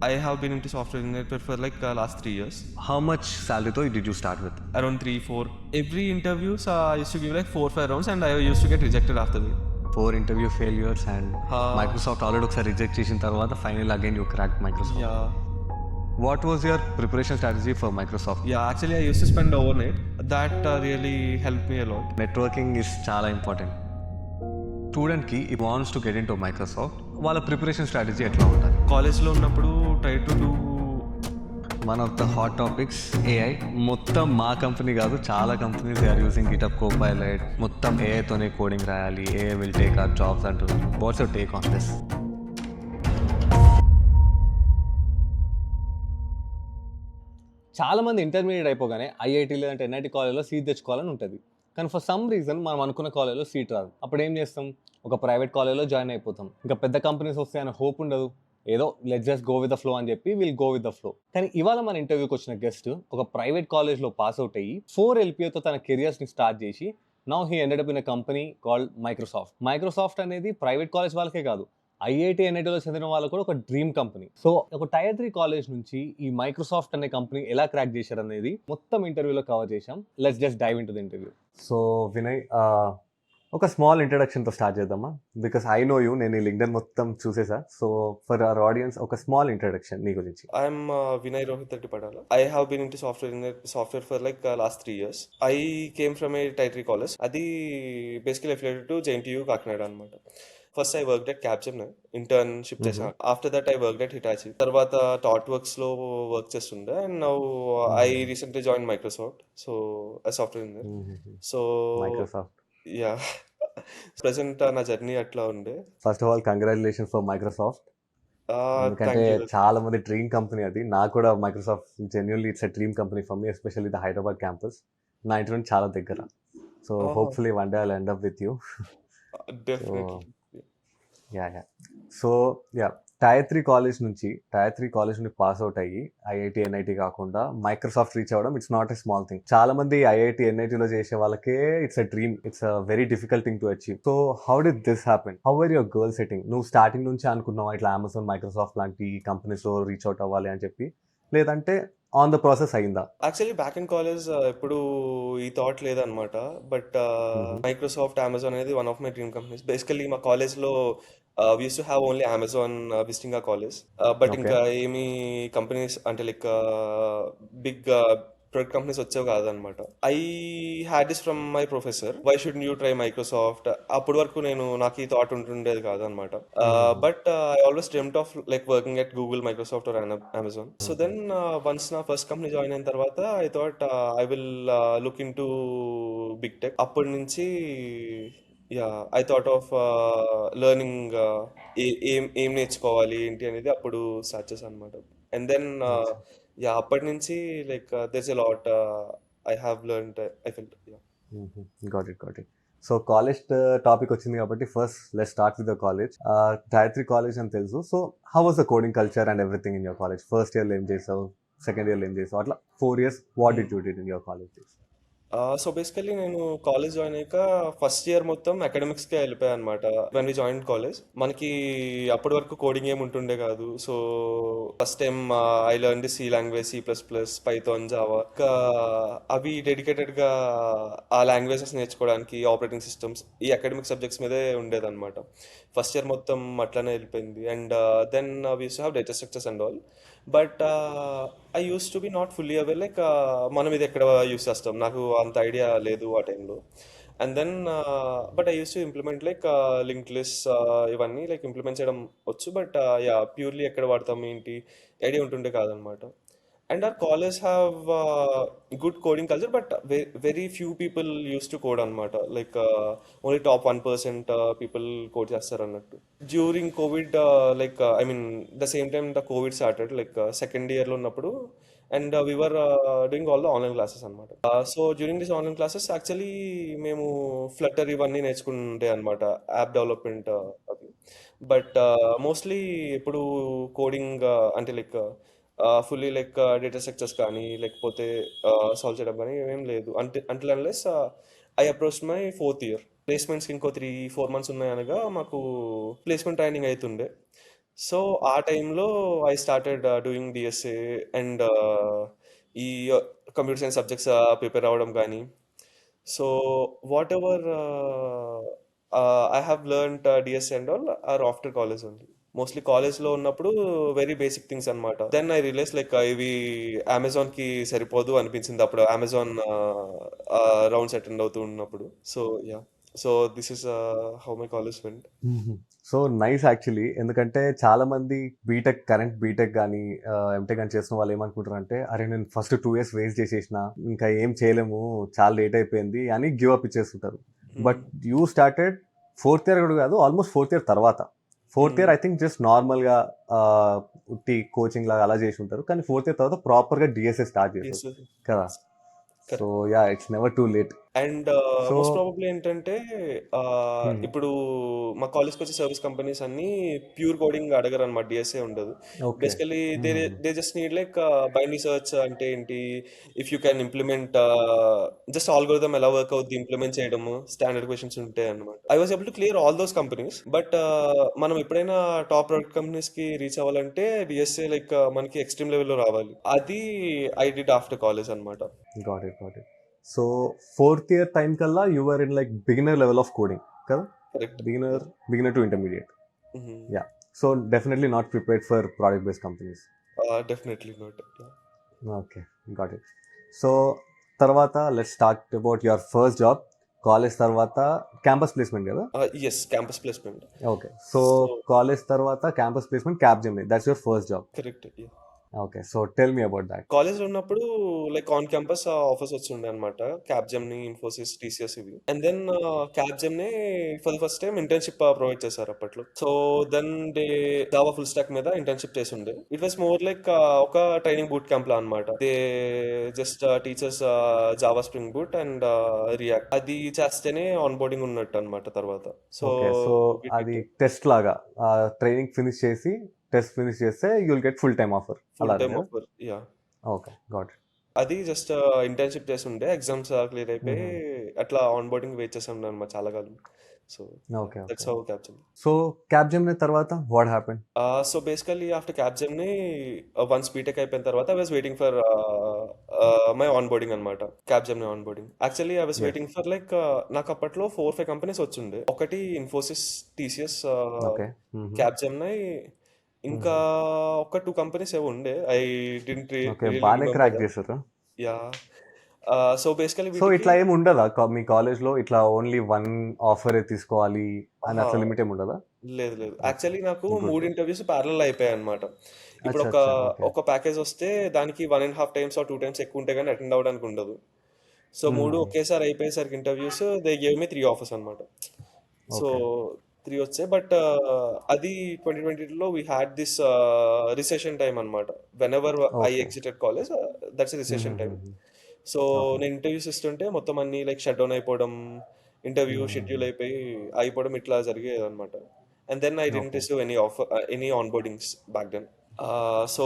I have been into software engineering for like last 3 years. How much salary though did you start with? Around 3, 4. Every interviews I used to give like 4, 5 rounds and I used to get rejected after that. 4 interview failures and Microsoft already ఒకసారి reject చేసిన తర్వాత final again you crack Microsoft. Yeah. What was your preparation strategy for Microsoft? Yeah, actually I used to spend overnight. That really helped me a lot. Networking is చాలా important. స్టూడెంట్కి if wants to get in to Microsoft వాళ్ళ preparation strategy ఎట్లా ఉంటుంది? కాలేజ్లో ఉన్నప్పుడు try to do one of the hot topics AI. మొత్తం మా company కాదు, చాలా companies they are using GitHub Copilot. మొత్తం ఏఐతోనే కోడింగ్ రాయాలి, AI will take our jobs అంటున్నారు. What's your take on this? చాలామంది ఇంటర్మీడియట్ అయిపోగానే ఐఐటీ లేదంటే ఎన్ఐటీ కాలేజ్లో సీట్ తెచ్చుకోవాలని ఉంటుంది. కానీ ఫర్ సమ్ రీజన్ మనం అనుకున్న కాలేజ్లో సీట్ రాదు. అప్పుడు ఏం చేస్తాం? ఒక ప్రైవేట్ కాలేజ్లో జాయిన్ అయిపోతాం. ఇంకా పెద్ద కంపెనీస్ వస్తాయని హోప్ ఉండదు. ఏదో let's just go with the flow అని చెప్పి will go with the flow. కానీ ఇవాళ మన ఇంటర్వ్యూకి వచ్చిన గెస్ట్ ఒక ప్రైవేట్ కాలేజ్లో పాస్ అవుట్ అయ్యి 4 LPAతో తన కెరియర్స్ని స్టార్ట్ చేసి now he ended up in a company called Microsoft. Microsoft అనేది ప్రైవేట్ కాలేజ్ వాళ్ళకే కాదు, ఐఐటి ఎన్ఐటీలో చదివిన వాళ్ళకు కూడా ఒక డ్రీమ్ కంపెనీ. సో ఒక టైర్ 3 కాలేజ్ నుంచి ఈ మైక్రోసాఫ్ట్ అనే కంపెనీ ఎలా క్రాక్ చేశారు అనేది మొత్తం ఇంటర్వ్యూలో కవర్ చేశాం. Let's just dive into the interview. So Vinay, ఒక స్మాల్ ఇంట్రడక్షన్తో స్టార్ట్ చేద్దామా? బికాస్ ఐ నో యూ, నేను ఈ లింక్డ్ఇన్ మొత్తం చూసేసా. సో ఫర్ అవర్ ఆడియన్స్ ఒక స్మాల్ ఇంట్రడక్షన్ నీ గురించి. I'm Vinay Rohit Padala. I have been into software for like last 3 years. I came from a Tier 3 college. Adi basically affiliated to JNTU Kakinada అనమాట. First I work at Capgemini, internship చేశాను. After that I work at Hitachi. తర్వాత Thoughtworks లో work చేస్తుండే. And now I recently join Microsoft. So software engineer. So Microsoft, yeah, present నా journey అట్లా ఉండే. First of all congratulations for Microsoft. ఎందుకంటే చాలా మంది డ్రీమ్ కంపెనీ అది. నాకు కూడా Microsoft genuinely it's a dream company for me, especially the Hyderabad campus. నా ఇంటి నుండి చాలా దగ్గర. So hopefully one day I will end up with you. So tier 3 college నుంచి పాస్ అవుట్ అయ్యి ఐఐటి ఎన్ఐటి కాకుండా మైక్రోసాఫ్ట్ రీచ్ అవ్వడం it's not a small thing. చాలా మంది ఐఐటి ఎన్ఐటీలో చేసే వాళ్ళకే it's a dream, it's a very difficult thing to achieve. So how did this happen? How are your goal setting? నువ్వు starting నుంచి అనుకున్నావు ఇట్లా అమెజాన్, మైక్రోసాఫ్ట్ లాంటి కంపెనీస్లో రీచ్ అవుట్ అవ్వాలి అని చెప్పి, లేదంటే ఆన్ ద ప్రాసెస్ అయిందా? యాక్చువల్లీ బ్యాక్ ఇన్ కాలేజ్ ఎప్పుడు ఈ థాట్ లేదనమాట. బట్ మైక్రోసాఫ్ట్, అమెజాన్ అనేది one of my dream companies. Basically మా కాలేజ్లో we used to have only Amazon visiting our college. But ఇంకా ఏమి కంపెనీస్ అంటే లైక్ బిగ్ ప్రొడక్ట్ కంపెనీస్ వచ్చేవి కాదనమాట. I had this from my professor, why should you try Microsoft. అప్పటి వరకు నాకు ఈ థాట్ ఉంటుండేది కాదనమాట. But I always dreamed of like working at Google, Microsoft or Amazon. So then once నా first company join అయిన తర్వాత I thought I will look into big tech. అప్పటి నుంచి ఐ థాట్ ఆఫ్ లెర్నింగ్ ఏం నేర్చుకోవాలి ఏంటి అనేది అప్పుడు స్టార్ట్ చేశాను అనమాట. అండ్ దెన్ అప్పటి నుంచి like there's a lot I have learned. I felt got it. So college topic వచ్చింది కాబట్టి first let's start with the college. Tier 3 college అని తెలుసు. So how was the coding culture and everything in your college? First ఇయర్లో ఏం చేసావు, second ఇయర్లో ఏం చేసావు, అట్లా 4 years what did you did in your college days? So basically నేను కాలేజ్ జాయిన్ అయ్యాక ఫస్ట్ ఇయర్ మొత్తం అకాడమిక్స్కే వెళ్ళిపోయాను అనమాట. వెన్ వి జాయిన్ కాలేజ్ మనకి అప్పటి వరకు కోడింగ్ ఏమి ఉంటుండే కాదు. So first time I learn the C language, C++, Python, Java. అవి డెడికేటెడ్గా ఆ లాంగ్వేజెస్ నేర్చుకోవడానికి, ఆపరేటింగ్ సిస్టమ్స్, ఈ అకాడమిక్ సబ్జెక్ట్స్ మీదే ఉండేదన్నమాట. ఫస్ట్ ఇయర్ మొత్తం అట్లానే వెళ్ళిపోయింది. And then we used to have data structures and all. But I use to be not fully aware like మనం ఇది ఎక్కడ యూస్ చేస్తాం, నాకు అంత ఐడియా లేదు ఆ టైంలో. And then but I use to implement like link list, ఇవన్నీ లైక్ ఇంప్లిమెంట్ చేయడం వచ్చు. బట్ ప్యూర్లీ ఎక్కడ వాడతాం ఏంటి ఐడియా ఉంటుండే కాదనమాట. And our colleges have good coding culture, but very few people used to code అనమాట. Like only top 1% people code చేస్తారు అన్నట్టు. During COVID, like I mean the same time the COVID started, like second year లో ఉన్నప్పుడు, and we were doing all the online classes అనమాట. So during these online classes actually మేము Flutter ఇవన్నీ నేర్చుకుంటే అనమాట, app development అవి. But mostly ఇప్పుడు coding అంటే like fully like data structures కానీ లేకపోతే సాల్వ్ చేయడం కానీ ఏమేం లేదు. Until unless I approach my 4th year. ప్లేస్మెంట్స్కి ఇంకో 3-4 months ఉన్నాయి అనగా మాకు ప్లేస్మెంట్ ట్రైనింగ్ అవుతుండే. సో ఆ టైంలో I started doing DSA and ఈ కంప్యూటర్ సైన్స్ సబ్జెక్ట్స్ ప్రిపేర్ అవ్వడం కానీ. So whatever I have learned DSA and all are after college only. Mostly కాలేజ్లో ఉన్నప్పుడు వెరీ బేసిక్ థింగ్స్ అనమాట. దెన్ ఐ రియలైజ్ లైక్ ఇవి అమెజాన్కి సరిపోదు అనిపించింది అప్పుడు అమెజాన్ రౌండ్స్ అటెండ్ అవుతూ ఉన్నప్పుడు. So yeah, so this is how my college vent. So nice actually. ఎందుకంటే చాలా మంది బీటెక్ కరెంట్ బీటెక్ కానీ ఎంటెక్ కానీ చేసిన వాళ్ళు ఏమనుకుంటారు అంటే, అరే నేను ఫస్ట్ 2 years వేస్ట్ చేసేసిన, ఇంకా ఏం చేయలేము, చాలా లేట్ అయిపోయింది అని గివ్ అప్ ఇచ్చేస్తుంటారు. But you started 4th year కూడా కాదు, ఆల్మోస్ట్ 4th year తర్వాత. 4th year I think just నార్మల్గా ఉట్టి కోచింగ్ లాగా అలా చేసి ఉంటారు, కానీ 4th year తర్వాత ప్రాపర్గా డిఎస్ఏ స్టార్ట్ చేశారు కదా. So yeah, it's never too late. And so most probably ఏంటంటే ఇప్పుడు మా కాలేజ్కి వచ్చే సర్వీస్ కంపెనీస్ అన్ని ప్యూర్ కోడింగ్ అడగరు అనమాట, డిఎస్ఏ ఉండదు. Okay. Basically they just need like binary search అంటే ఏంటి, if you can implement just algorithm ఎలా వర్క్ అవుద్ది ఇంప్లిమెంట్ చేయడము, స్టాండర్డ్ క్వశ్చన్స్ ఉంటాయి అనమాట. I was able to clear all those companies. But మనం ఎప్పుడైనా టాప్ ప్రొడక్ట్ కంపెనీస్ కి రీచ్ అవ్వాలంటే డిఎస్ఏ లైక్ మనకి ఎక్స్ట్రీమ్ లెవెల్లో రావాలి. అది ఐ డిడ్ ఆఫ్టర్ కాలేజ్ అనమాట. Got it, got it. So 4th year time కల్లా you are in like beginner level of coding కదా. Correct. Beginner to intermediate. Yeah. So definitely not prepared for product based companies. Definitely not. Okay, got it. So తర్వాత let's talk about your first job. College తర్వాత campus placement కదా. Yes, campus placement. Okay. So so college తర్వాత campus placement Capgemini, that's your first job. Correct. Okay. So tell me about that. కాలేజ్లో ఉన్నప్పుడు like on campus offers వచ్చిండే అనమాట, Capgemini, Infosys, TCS ఇవి. And then Capgemini for the first time internship provide చేశారు అప్పట్లో. So then they Java full stack మీద internship చేసి ఉండే. ఇట్ వాస్ మోర్ లైక్ ఒక ట్రైనింగ్ బూట్ క్యాంప్ లా అనమాట. They just teach us Java Spring Boot and React, అది చేస్తేనే ఆన్ బోర్డింగ్ ఉన్నట్టు అనమాట తర్వాత. So okay. సో అది టెస్ట్ లాగా ట్రైనింగ్ ఫినిష్ చేసి, టెస్ట్ ఫినిష్ చేస్తే you'll get full time offer full అలా. Time offer. Yeah, okay, got. అది జస్ట్ ఇంటర్న్షిప్ చేసి ఉండే, ఎగ్జామ్స్ క్లియర్ అయిపోయి అట్లా ఆన్ బోర్డింగ్ వెయిట్ చేసి ఉన్నాను అనమాట చాలా కాలం. So okay. That's how Capgemini. So Capgemini తర్వాత what happen? So basically after Capgemini once BTech అయిపోయిన తర్వాత I was waiting for my onboarding అనమాట, Capgemini onboarding. Actually I was waiting for like నాకు అప్పట్లో 4-5 companies వచ్చిండే. ఒకటి Infosys, TCS, okay. Capgemini, ఇంకా ఒక 2 కంపెనీస్ ఏవో ఉండే. ఐ డింట్ ఓకే, రియల్లీ బాగానే రిమెంబర్ క్రాక్ దట్. చేశారు. యా. సో బేసికలీ సో వీటికి ఇట్లా ఏమి ఉండదా మీ కాలేజ్లో, ఇట్లా ఓన్లీ 1 ఆఫర్ తీసుకోవాలి అని అట్లా లిమిట్ ఏమి ఉండదా? లేదు లేదు. ఓకే, యాక్చువల్లీ నాకు గుడ్. 3 ఇంటర్వ్యూస్ ప్యారలల్ అయిపోయాయి అనమాట. ఇప్పుడు అచ్చా అచ్చా. ఓకే. ఒక ప్యాకేజ్ వస్తే దానికి 1.5 times ఆర్ 2 times ఎక్కువ ఉంటే కానీ అటెండ్ అవ్వడానికి ఉండదు. సో 3 ఒకేసారి అయిపోయేసరికి interviews they gave me 3 offers అనమాట. So okay. 3 వచ్చాయి. బట్ అది 2022లో we had this recession time అనమాట. Whenever I okay. Exited college, that's recession time. So okay. నేను ఇంటర్వ్యూస్ ఇస్తుంటే మొత్తం అన్ని లైక్ షట్ డౌన్ అయిపోవడం, ఇంటర్వ్యూ షెడ్యూల్ అయిపోయి అయిపోవడం, ఇట్లా జరిగేది అనమాట. And then I didn't okay. Receive any offer, any onboardings back then. So so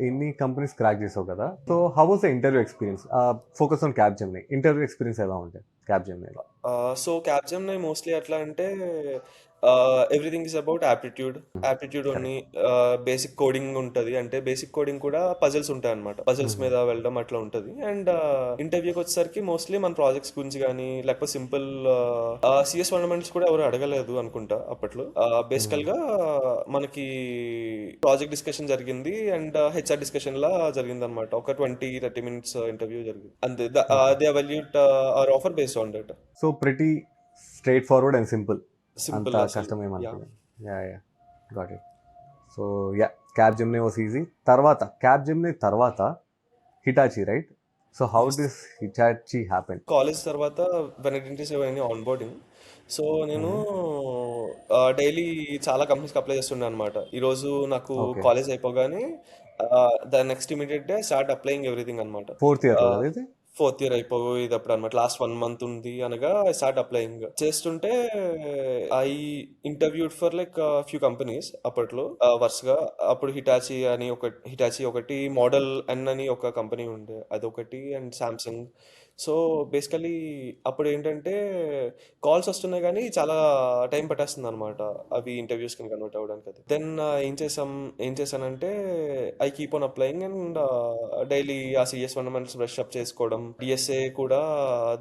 ఇన్ని కంపెనీస్ క్రాక్ చేసావు కదా. So how was the interview experience? Focus on Capgemini, interview experience ఎలా ఉంటాయి క్యాప్జెమినిలో? సో క్యాప్జెమ్ని మోస్ట్లీ ఎట్లా అంటే everything is about aptitude. Aptitude only. Correct. Basic coding ఉంటుంది, అంటే basic coding కూడా పజల్స్ ఉంటాయి అనమాట, పజల్స్ మీద వెళ్ళడం అట్లా ఉంటుంది. అండ్ ఇంటర్వ్యూకి వచ్చేసరికి మోస్ట్లీ మన ప్రాజెక్ట్స్ గురించి కానీ లేకపోతే సింపుల్ సిఎస్ ఫండమెంటల్స్ కూడా ఎవరు అడగలేదు అనుకుంటా అప్పట్లో. బేసికల్ గా మనకి ప్రాజెక్ట్ డిస్కషన్ జరిగింది అండ్ హెచ్ఆర్ డిస్కషన్ లా జరిగింది అనమాట. ఒక 20-30 minutes ఇంటర్వ్యూ జరిగింది అంతే. Okay. They evaluate our offer based on that. So pretty straightforward and simple, అంత సింపుల్ అసలు. కష్టం యా. ఏమనుకోలేదు. Yeah yeah, got it. So yeah, Capgemini was easy. తర్వాత క్యాప్జెమిని తర్వాత Hitachi, right? So how is. This Hitachi happen? College తర్వాత when I didn't receive any onboarding, so నేను daily చాలా కంపెనీస్కి అప్లై చేస్తుండే అనమాట. ఈరోజు నాకు ఓకే. కాలేజ్ అయిపోగానే the next immediate day start applying everything అనమాట. 4th year కదా ఇది? 4th year అయిపోయేది అప్పుడు అనమాట. లాస్ట్ 1 month ఉంది అనగా ఐ స్టార్ట్ అప్లయింగ్ చేస్తుంటే I interviewed for like few companies అప్పట్లో వరుసగా. అప్పుడు హిటాచి ఒకటి, మోడల్ ఎన్ అని ఒక కంపెనీ ఉండే అదొకటి, అండ్ సామ్సంగ్, సో బేసికలీ అప్పుడు ఏంటంటే కాల్స్ వస్తున్నాయి కానీ చాలా టైం పట్టేస్తుంది అనమాట అవి ఇంటర్వ్యూస్ కి కన్వర్ట్ అవ్వడానికి. అది దెన్ ఏం చేశానంటే I keep on applying and daily ఆ సిఎస్ ఫండమెంటల్స్ బ్రష్ అప్ చేసుకోవడం, డిఎస్ఏ కూడా.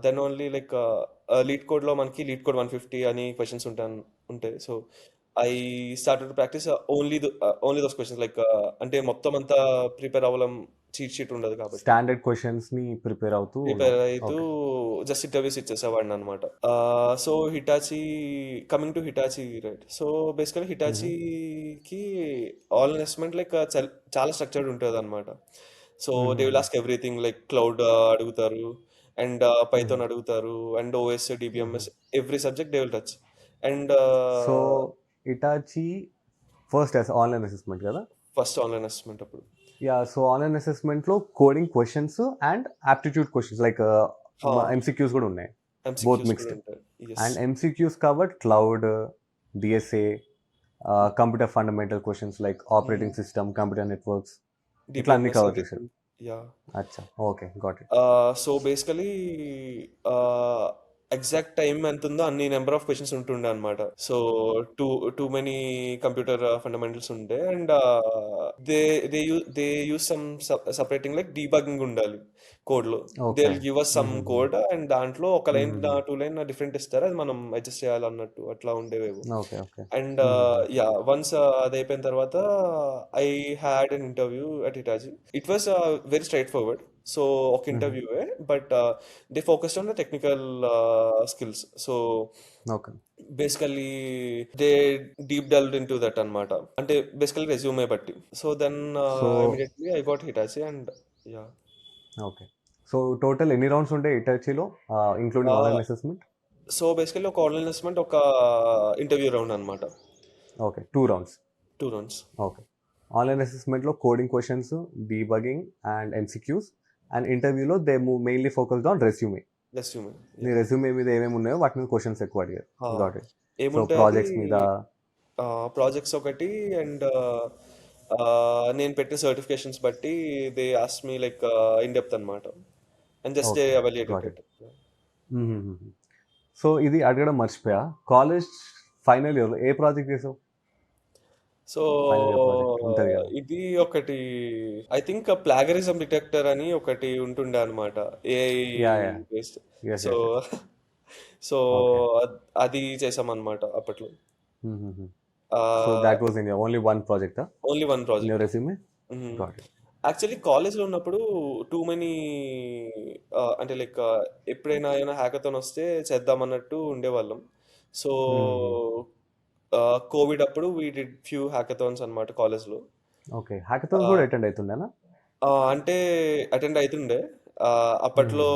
Then only like LeetCode లో మనకి లీడ్ కోడ్ 150 అని క్వశ్చన్స్ ఉంటాయి. So I started practice only those questions, like అంటే మొత్తం అంతా ప్రిపేర్ అవ్వడం, చీట్ షీట్ ఉండదు కాబట్టి స్టాండర్డ్ క్వశ్చన్స్ ని ప్రిపేర్ అవుతూ ప్రిపేర్ ఉన్నావు. అవుతూ ఓకే. జస్ట్ ఇంటర్వ్యూస్ ఇచ్చేసేవాడిని అనమాట. So Hitachi, coming to Hitachi, right. So basically హిటాచీకి all investment like చాలా స్ట్రక్చర్డ్ ఉంటుంది అనమాట. So they will ask everything, like cloud అడుగుతారు, అండ్ పైథాన్ అడుగుతారు, and OS, DBMS, every subject they will touch. And so Hitachi first online assessment కదా? First online assessment అప్పుడు. Yeah, so online assessment లో coding questions and aptitude questions like MCQs కూడా ఉన్నాయి, both MCQs కూడా mixed. ఉంటాయి. And MCQs covered cloud, DSA, computer fundamental questions like operating system, computer networks, ఇట్లా అన్ని DBMS cover అది. చేశారు. యా. అచ్చా, okay, got it. So basically exact time ఎంత ఉందో అన్ని నెంబర్ ఆఫ్ క్వశ్చన్స్ ఉంటుండే అనమాట. So too too many computer fundamentals ఉండే, and they they use some separating, like debugging ఉండాలి కోడ్ లో. They okay. Will give us some code, and దాంట్లో ఒక లైన్ 2 లైన్ డిఫరెంట్ ఇస్తారు, అది మనం అడ్జస్ట్ చేయాలన్నట్టు అట్లా ఉండేవేమో. Okay. Okay. And yeah, once అది అయిపోయిన తర్వాత I had an interview at Hitachi. It was very straightforward. So ఒక ఇంటర్వ్యూవే, but they focused on the technical skills. So okay. Basically they deep delved into that అనమాట, అంటే basically resume బట్టి. So then so immediately I got Hitachi, and yeah. Okay. So total ఎన్ని rounds ఉంటాయి ఇటాచీలో, including online assessment? So basically ఒక online assessment, ఒక interview round అనమాట. Okay, 2 rounds. 2 rounds. Okay. Online అసెస్మెంట్లో coding questions, debugging and MCQs. And ఇంటర్వ్యూలో they mainly focused on resume. Resume. నీ resume మీద ఏమేమి ఉన్నాయో వాటి మీద క్వశ్చన్స్ ఎక్కువ అడిగారు. Got it. సో ఏముంటాయి అది, ప్రాజెక్ట్స్ మీద. ప్రాజెక్ట్స్ ఒకటి, అండ్ నేను పెట్టిన సర్టిఫికేషన్స్ బట్టి they ask me like in depth అనమాట, and just they okay, got evaluated it. It. So ఇది అడగడం మర్చిపోయా, కాలేజ్ ఫైనల్ ఇయర్లో ఏ ప్రాజెక్ట్ చేసావు? సో ఫైనల్ ఇయర్ ప్రాజెక్ట్ ఉంటుంది కదా. ఇది ఒకటి, ఐ థింక్ ప్లాగరిజం డిటెక్టర్ అని ఒకటి ఉంటుండే అనమాట, AI yeah, yeah. Based. Yes, so yes, yes. So okay. అది చేసామన్నమాట అప్పట్లో. So that was in only one project only one in your project. Resume? Got it. Actually కాలేజ్లో ఉన్నప్పుడు టూ మెనీ, అంటే లైక్ ఎప్పుడైనా ఏమైనా హ్యాకథాన్ వస్తే చేద్దాం అన్నట్టు ఉండేవాళ్ళం. సో కోవిడ్ అప్పుడు వీ డిడ్ ఫ్యూ హ్యాకథాన్స్ అనమాట కాలేజ్లో. ఓకే, హ్యాకథాన్స్ కూడా అటెండ్ అవుతుండేనా? అంటే అటెండ్ అవుతుండే. అప్పట్లో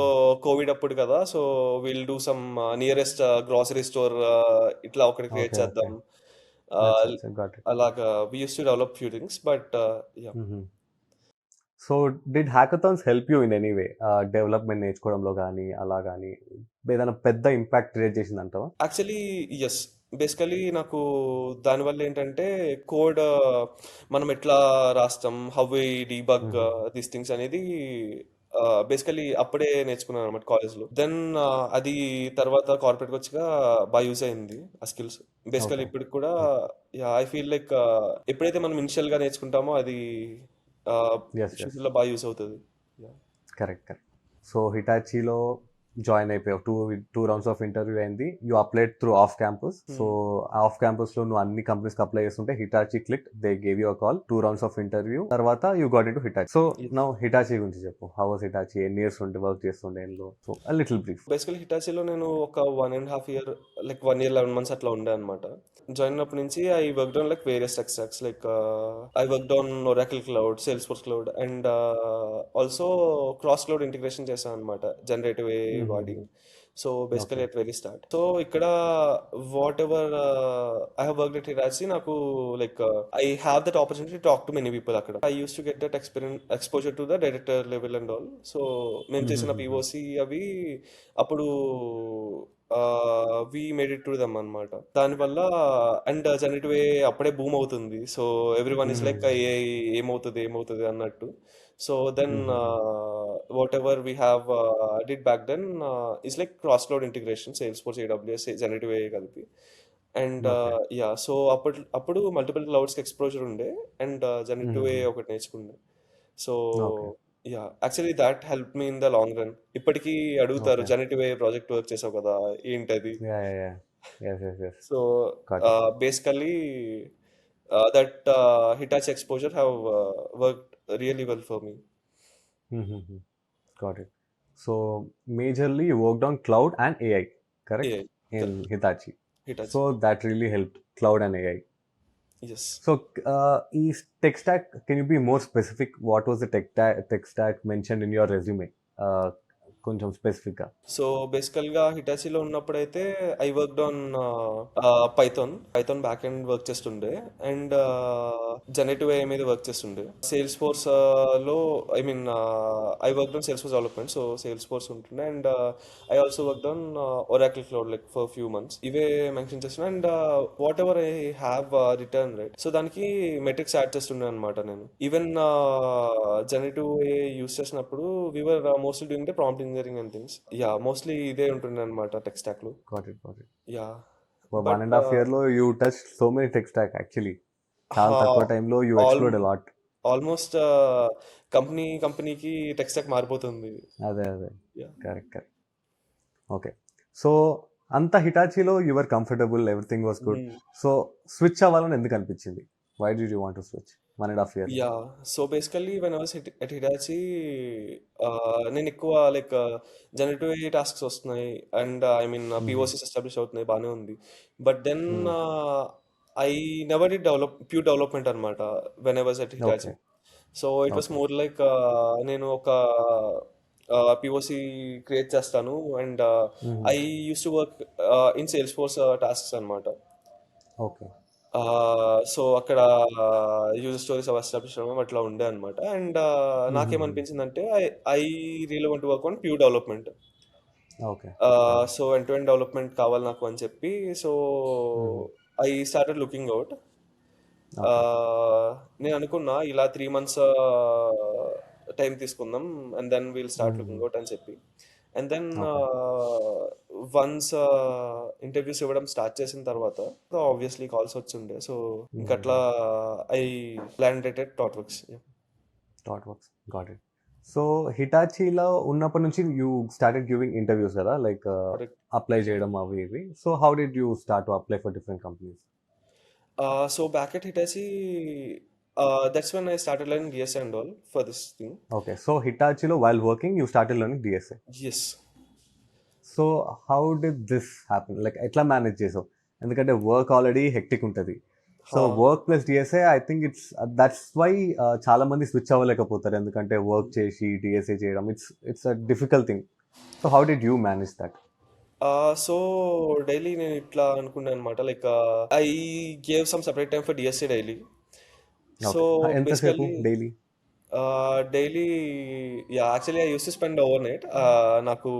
కోవిడ్ అప్పుడు కదా, so will do some nearest grocery store, ఇట్లా ఒకటి క్రియేట్ ఓకే, ఓకే. చేద్దాం. అచ్చా, అచ్చా, గాట్ ఇట్. అలాగా we use to develop few things, but yeah. So did hackathons help you in any way, development నేర్చుకోవడంలో కానీ అలా కానీ ఏదైనా పెద్ద ఇంపాక్ట్ క్రియేట్ చేసిందంటావా? Actually yes. బేసికలీ నాకు దానివల్ల ఏంటంటే కోడ్ మనం ఎట్లా రాస్తాం, how we debug these things అనేది బేసికలీ అప్పుడే నేర్చుకున్నాను అనమాట కాలేజ్లో. దెన్ అది తర్వాత కార్పొరేట్కి వచ్చాక బాగా యూజ్ అయింది ఆ స్కిల్స్. Basically okay. ఇప్పటికి కూడా ఐ ఫీల్ లైక్ ఎప్పుడైతే మనం ఇనిషియల్గా నేర్చుకుంటామో అది ఎస్, ఎస్, ఫ్యూచర్లో బాగా యూజ్ అవుతుంది. Correct, correct. సో హిటాచీలో జాయిన్ అయిపోయావు, టూ రౌండ్స్ ఆఫ్ ఇంటర్వ్యూ అయింది. You applied through off campus. So off క్యాంపస్లో నువ్వు అన్ని కంపెనీస్కి అప్లై చేస్తుంటే Hitachi click, they gave you a call. 2 rounds of interview తర్వాత you got into Hitachi. So now Hitachi గురించి చెప్పు, హౌ వాస్ హిటాచీ, ఎన్ని ఇయర్స్ ఉంటే వర్క్ చేస్తుండే ఇందులో? So a little brief. Basically హిటాచీలో నేను ఒక 1.5 year, లైక్ 1 year 11 months అట్లా ఉండే అనమాట. జాయిన్ అయినప్పటి నుంచి I worked on like various tech stacks, like I worked on Oracle cloud, Salesforce cloud, and also cross cloud integration చేశాను అనమాట, జనరేటివ్ ఏ వాడి. So basically at very start. So ఇక్కడ whatever I have worked at Hitachi, నాకు like I have that opportunity to talk to many people అక్కడ. I use to get that exposure to the director level and all. So మేము చేసిన POC అవి అప్పుడు we made it to them అనమాట. దానివల్ల and generative AI అప్పుడే boom అవుతుంది. So everyone is like AI ఏమవుతుంది ఏమవుతుంది అన్నట్టు. So then whatever we have did back then is like cross cloud integration Salesforce AWS generative AI కలిపి. And okay. Yeah so అప్పుడు multiple క్లౌడ్స్కి exposure ఉండే and generative AI ఒకటి నేర్చుకుండే. So okay. Yeah actually that help me in the long run. ఇప్పటికీ అడుగుతారు okay. Generative ఏ project work చేసావు కదా ఏంటది. Yeah! Yeah! Yeah! Yes. Yes. Yes. So got it. Basically that Hitachi exposure have worked really well for me. Got it. So majorly you worked on cloud and AI, correct? AI In correct. Hitachi. Hitachi So that really helped, cloud and AI. yes. So is tech stack, can you be more specific? What was the tech stack mentioned in your resume? కొంచెం స్పెసిఫిక్గా. So బేసికల్గా హిటాచీలో ఉన్నప్పుడైతే I worked on Python back end work చేస్తుండే and generative AI మీద work చేస్తుండే. Salesforce లో I mean I worked on Salesforce development. So Salesforce ఉంటుండే and I also worked on Oracle cloud like for few months. ఇవే mention చేస్తున్నా and whatever I have written right. So దానికి metrics add చేస్తుండే అనమాట నేను. Even generative AI use చేసినప్పుడు we're mostly doing the prompt engineering and things. Yeah mostly ఇదే ఉంటుండే అనమాట టెక్ స్టాక్ లో. Got it. Got it. Yeah For but 1.5 year లో you touched so many tech stack actually. చాలా తక్కువ టైంలో you explored a lot. Almost కంపెనీకి tech stack మారిపోతుంది. అదే. Yeah correct. ఓకే. సో అంత హిటాచీలో your comfortable, everything was good. So switch అవ్వాలని ఎందుకు అనిపించింది? Why did you want to switch 1.5 year? Yeah so basically when I was at Hitachi నేను ఎక్కువ లైక్ జనరేటివ్ ఏ టాస్క్స్ వస్తున్నాయి and I mean POCs establish అవుతున్నాయి బాగానే ఉంది. But then I never did pure development అనమాట when I was at Hitachi. Okay. So it was okay. More like నేను ఒక POC create చేస్తాను and I use to work in Salesforce tasks అనమాట. Okay. So అక్కడ user stories అవి establish అవ్వడం అట్లా ఉండే అనమాట. అండ్ నాకేమనిపించిందంటే I real want work on pure development. Okay. So end to end development కావాలి నాకు అని చెప్పి so I started looking out. Okay. నేను అనుకున్నా ఇలా 3 months టైం తీసుకుందాం and then we'll start looking out అని చెప్పి. అండ్ దెన్ వన్స్ ఇంటర్వ్యూస్ ఇవ్వడం స్టార్ట్ చేసిన తర్వాత ఆబ్వియస్లీ కాల్స్ వచ్చిండే. సో ఇంకట్లా I landed at Thoughtworks. Thoughtworks. Got it. So హిటాచీలో ఉన్నప్పటి నుంచి యూ స్టార్టెడ్ గివింగ్ ఇంటర్వ్యూస్ కదా, లైక్ అప్లై చేయడం అవి ఇవి. So how did you start to apply for different companies? So back at Hitachi that's when I started learning DSA and all for this thing. Okay. So హిటాచీలో while working you started learning DSA. Yes. So how did this happen? Like ఎట్లా manage చేసావు? ఎందుకంటే work already hectic ఉంటుంది. So work plus DSA I think that's why చాలా మంది switch అవ్వలేకపోతారు, ఎందుకంటే work చేసి డిఎస్ఏ చేయడం it's a difficult thing. So how did you manage that? So daily నేను ఇట్లా అనుకున్నాను అనమాట like I gave some separate time for DSA daily. So ఎంతసేపు daily? Daily yeah actually I use to spend over night. నాకు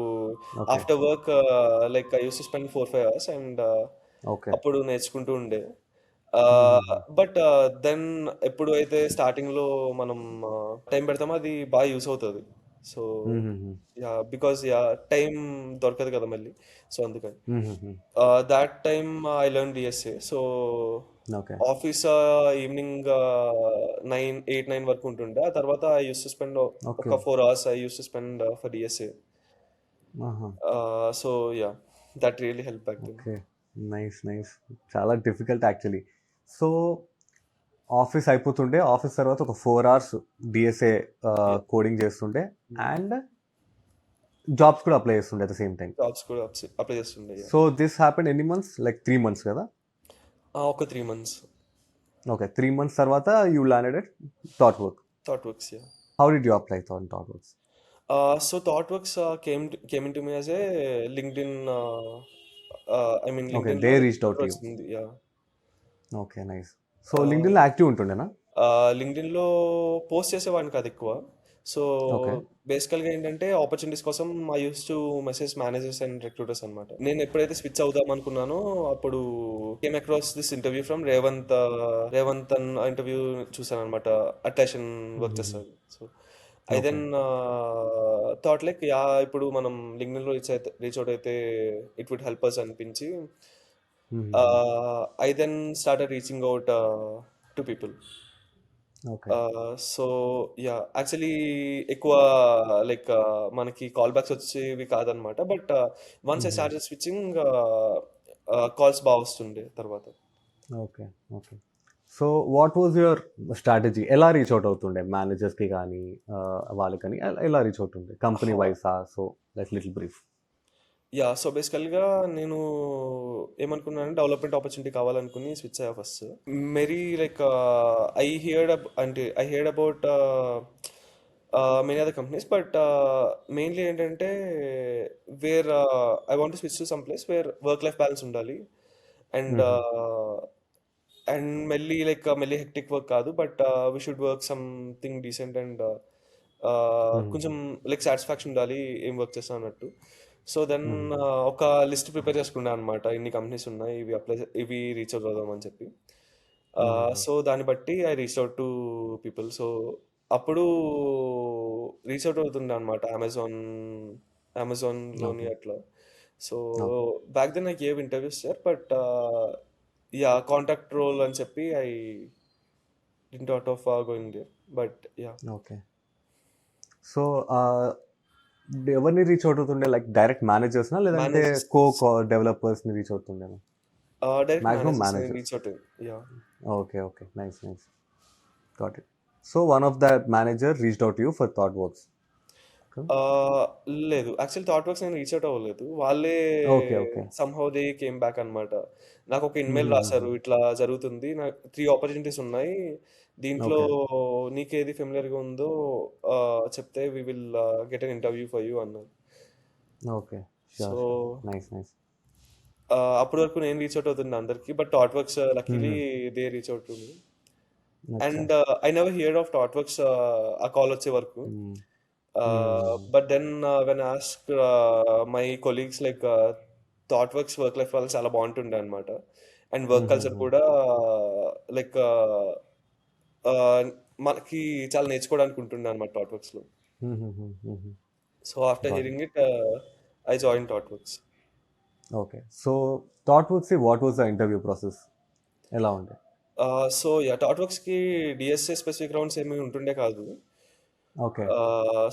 after work like I use to spend 4-5 hours and okay. అప్పుడు నేర్చుకుంటూ ఉండే. But then ఎప్పుడు అయితే స్టార్టింగ్లో మనం time పెడతామో అది బాగా యూస్ అవుతుంది. So yeah because yeah time దొరకదు కదా మళ్ళీ. సో అందుకని that time I learn DSA. So okay. Office evening 8-9 వరకు ఉంటుండే. ఆ తర్వాత ఐ యూస్ టు స్పెండ్ ఒక 4 hours I use to spend for DSA. So yeah that really help back then. Okay. Nice. చాలా డిఫికల్ట్ యాక్చువల్లీ. సో ఆఫీస్ అయిపోతుండే, office తర్వాత ఒక 4 hours DSA coding చేస్తుండే అండ్ జాబ్స్ కూడా అప్లై చేస్తుండే at the same time. Jobs కూడా apply చేస్తుండే. So this happen any months? Like 3 months కదా? ఒక 3 months. ఓకే. 3 months తర్వాత you landed at Thoughtworks. Yeah. How did you apply Thoughtworks? So Thoughtworks came into me as a LinkedIn. I mean Okay, LinkedIn they లో reached out to you. వచ్చింది. Yeah. Okay. Nice. So లింక్డ్ఇన్లో active ఉంటుండేనా? LinkedIn లో post చేసేవాడిని కాదు ఎక్కువ. So okay. బేసికల్గా ఏంటంటే ఆపర్చునిటీస్ కోసం I use to message managers and recruiters అనమాట. నేను ఎప్పుడైతే స్విచ్ అవుదాం అనుకున్నానో అప్పుడు came across this interview from Revanth అన్న ఇంటర్వ్యూ చూసాను అనమాట. అట్రాక్షన్ వర్క్ హుహుహు. చేస్తారు. So I okay. Then thought like yeah ఇప్పుడు మనం లింక్డ్ఇన్లో రీచ్ అవుట్ అయితే ఇట్ వుడ్ హెల్ప్ అస్ అనిపించి హుహుహు. I then started reaching out to people. Okay. So yeah actually ఎక్కువ లైక్ మనకి కాల్ బ్యాక్స్ వచ్చేవి కాదనమాట. బట్ వన్స్ ఐ హుహు. స్టార్టెడ్ స్విచ్చింగ్ కాల్స్ బాగా వస్తుండే తర్వాత. Okay. Okay. So what was your strategy? ఎలా రీచ్ అవుట్ అవుతుండే మేనేజర్స్‌కి గానీ వాళ్ళకి గానీ ఎలా రీచ్ అవుతుండే? కంపెనీ వైసా? So like little brief. Yeah so బేసికల్గా నేను ఏమనుకున్నాను, డెవలప్మెంట్ ఆపర్చునిటీ కావాలనుకుని స్విచ్ అయ్యా ఫస్ట్. మెరీ like I heard about many other companies, but mainly ఏంటంటే where I want switch to some place where work life balance ఉండాలి. And హుహు. And మెల్లి హెక్టిక్ వర్క్ కాదు, but we should work something decent and హుహుహు. కొంచెం like satisfaction ఉండాలి ఏం work చేస్తాం అన్నట్టు. సో దెన్ హుహుహు. ఒక లిస్ట్ ప్రిపేర్ చేసుకున్నా అనమాట, ఇన్ని కంపెనీస్ ఉన్నాయి, ఇవి రీచ్ అవుట్ అవుదాం అని చెప్పి. హుహుహు. సో దాన్ని బట్టి I reach out to people. So అప్పుడు రీచ్ అవుట్ అవుతుండే అనమాట అమెజాన్లోని ఓకే. అట్లా. So okay. Back then I gave interviews sir, but yeah contact role అని చెప్పి I didn't out of going there. But yeah okay. So ఎవరిని reach out అవుతుండే? Like direct మేనేజర్స్‌నా? లేదంటే మేనేజర్స్, డెవలపర్స్‌ని రీచ్ అవుతుండేనా? Direct maximum managers managers. Reach out అయ్యింది. Yeah okay. Okay. Nice. Nice. Got it. So one of that manager reached out to you for thought works. లేదు, actual thought works నేను reach out అవ్వలేదు. వాళ్ళే okay. Okay. Somehow they came back అనమాట. నాకు ఒక email హుహుహుహు. రాసారు, ఇట్లా జరుగుతుంది, నాకు 3 ఆపర్చునిటీస్ ఉన్నాయి, దీంట్లో ఓకే. నీకేది ఫెమిలియర్గా ఉందో చెప్తే we will get an interview for you అన్నారు. Okay. Sure. Sure. So nice. Nice. అప్పటి వరకు నేను రీచ్ అవుట్ అవుతున్నా అందరికి, బట్ థాట్ వర్క్స్ లక్కీలీ హుహు. They reach out to me. అచ్చా! And I never heard of Thoughtworks ఆ call వచ్చే వరకు. హ్మ్. హుహుహుహు. But then when ask my colleagues like Thoughtworks work life వాళ్ళు చాలా బాగుంటుండే అనమాట. అండ్ వర్క్ కల్చర్ హుహుహు. కూడా లైక్ మనకి చాలా నేర్చుకోవడానికి ఉంటుండే అనమాట థాట్ వర్క్స్లో. హుహుహుహుహు. So after got it. Hearing it I join Thoughtworks. Okay. So థాట్ వర్క్స్‌కి what was the interview process? ఎలా ఉండే? సో యా థాట్ వర్క్స్కి డిఎస్ఏ స్పెసిఫిక్ రౌండ్స్ ఏమీ ఉంటుండే కాదు. Okay.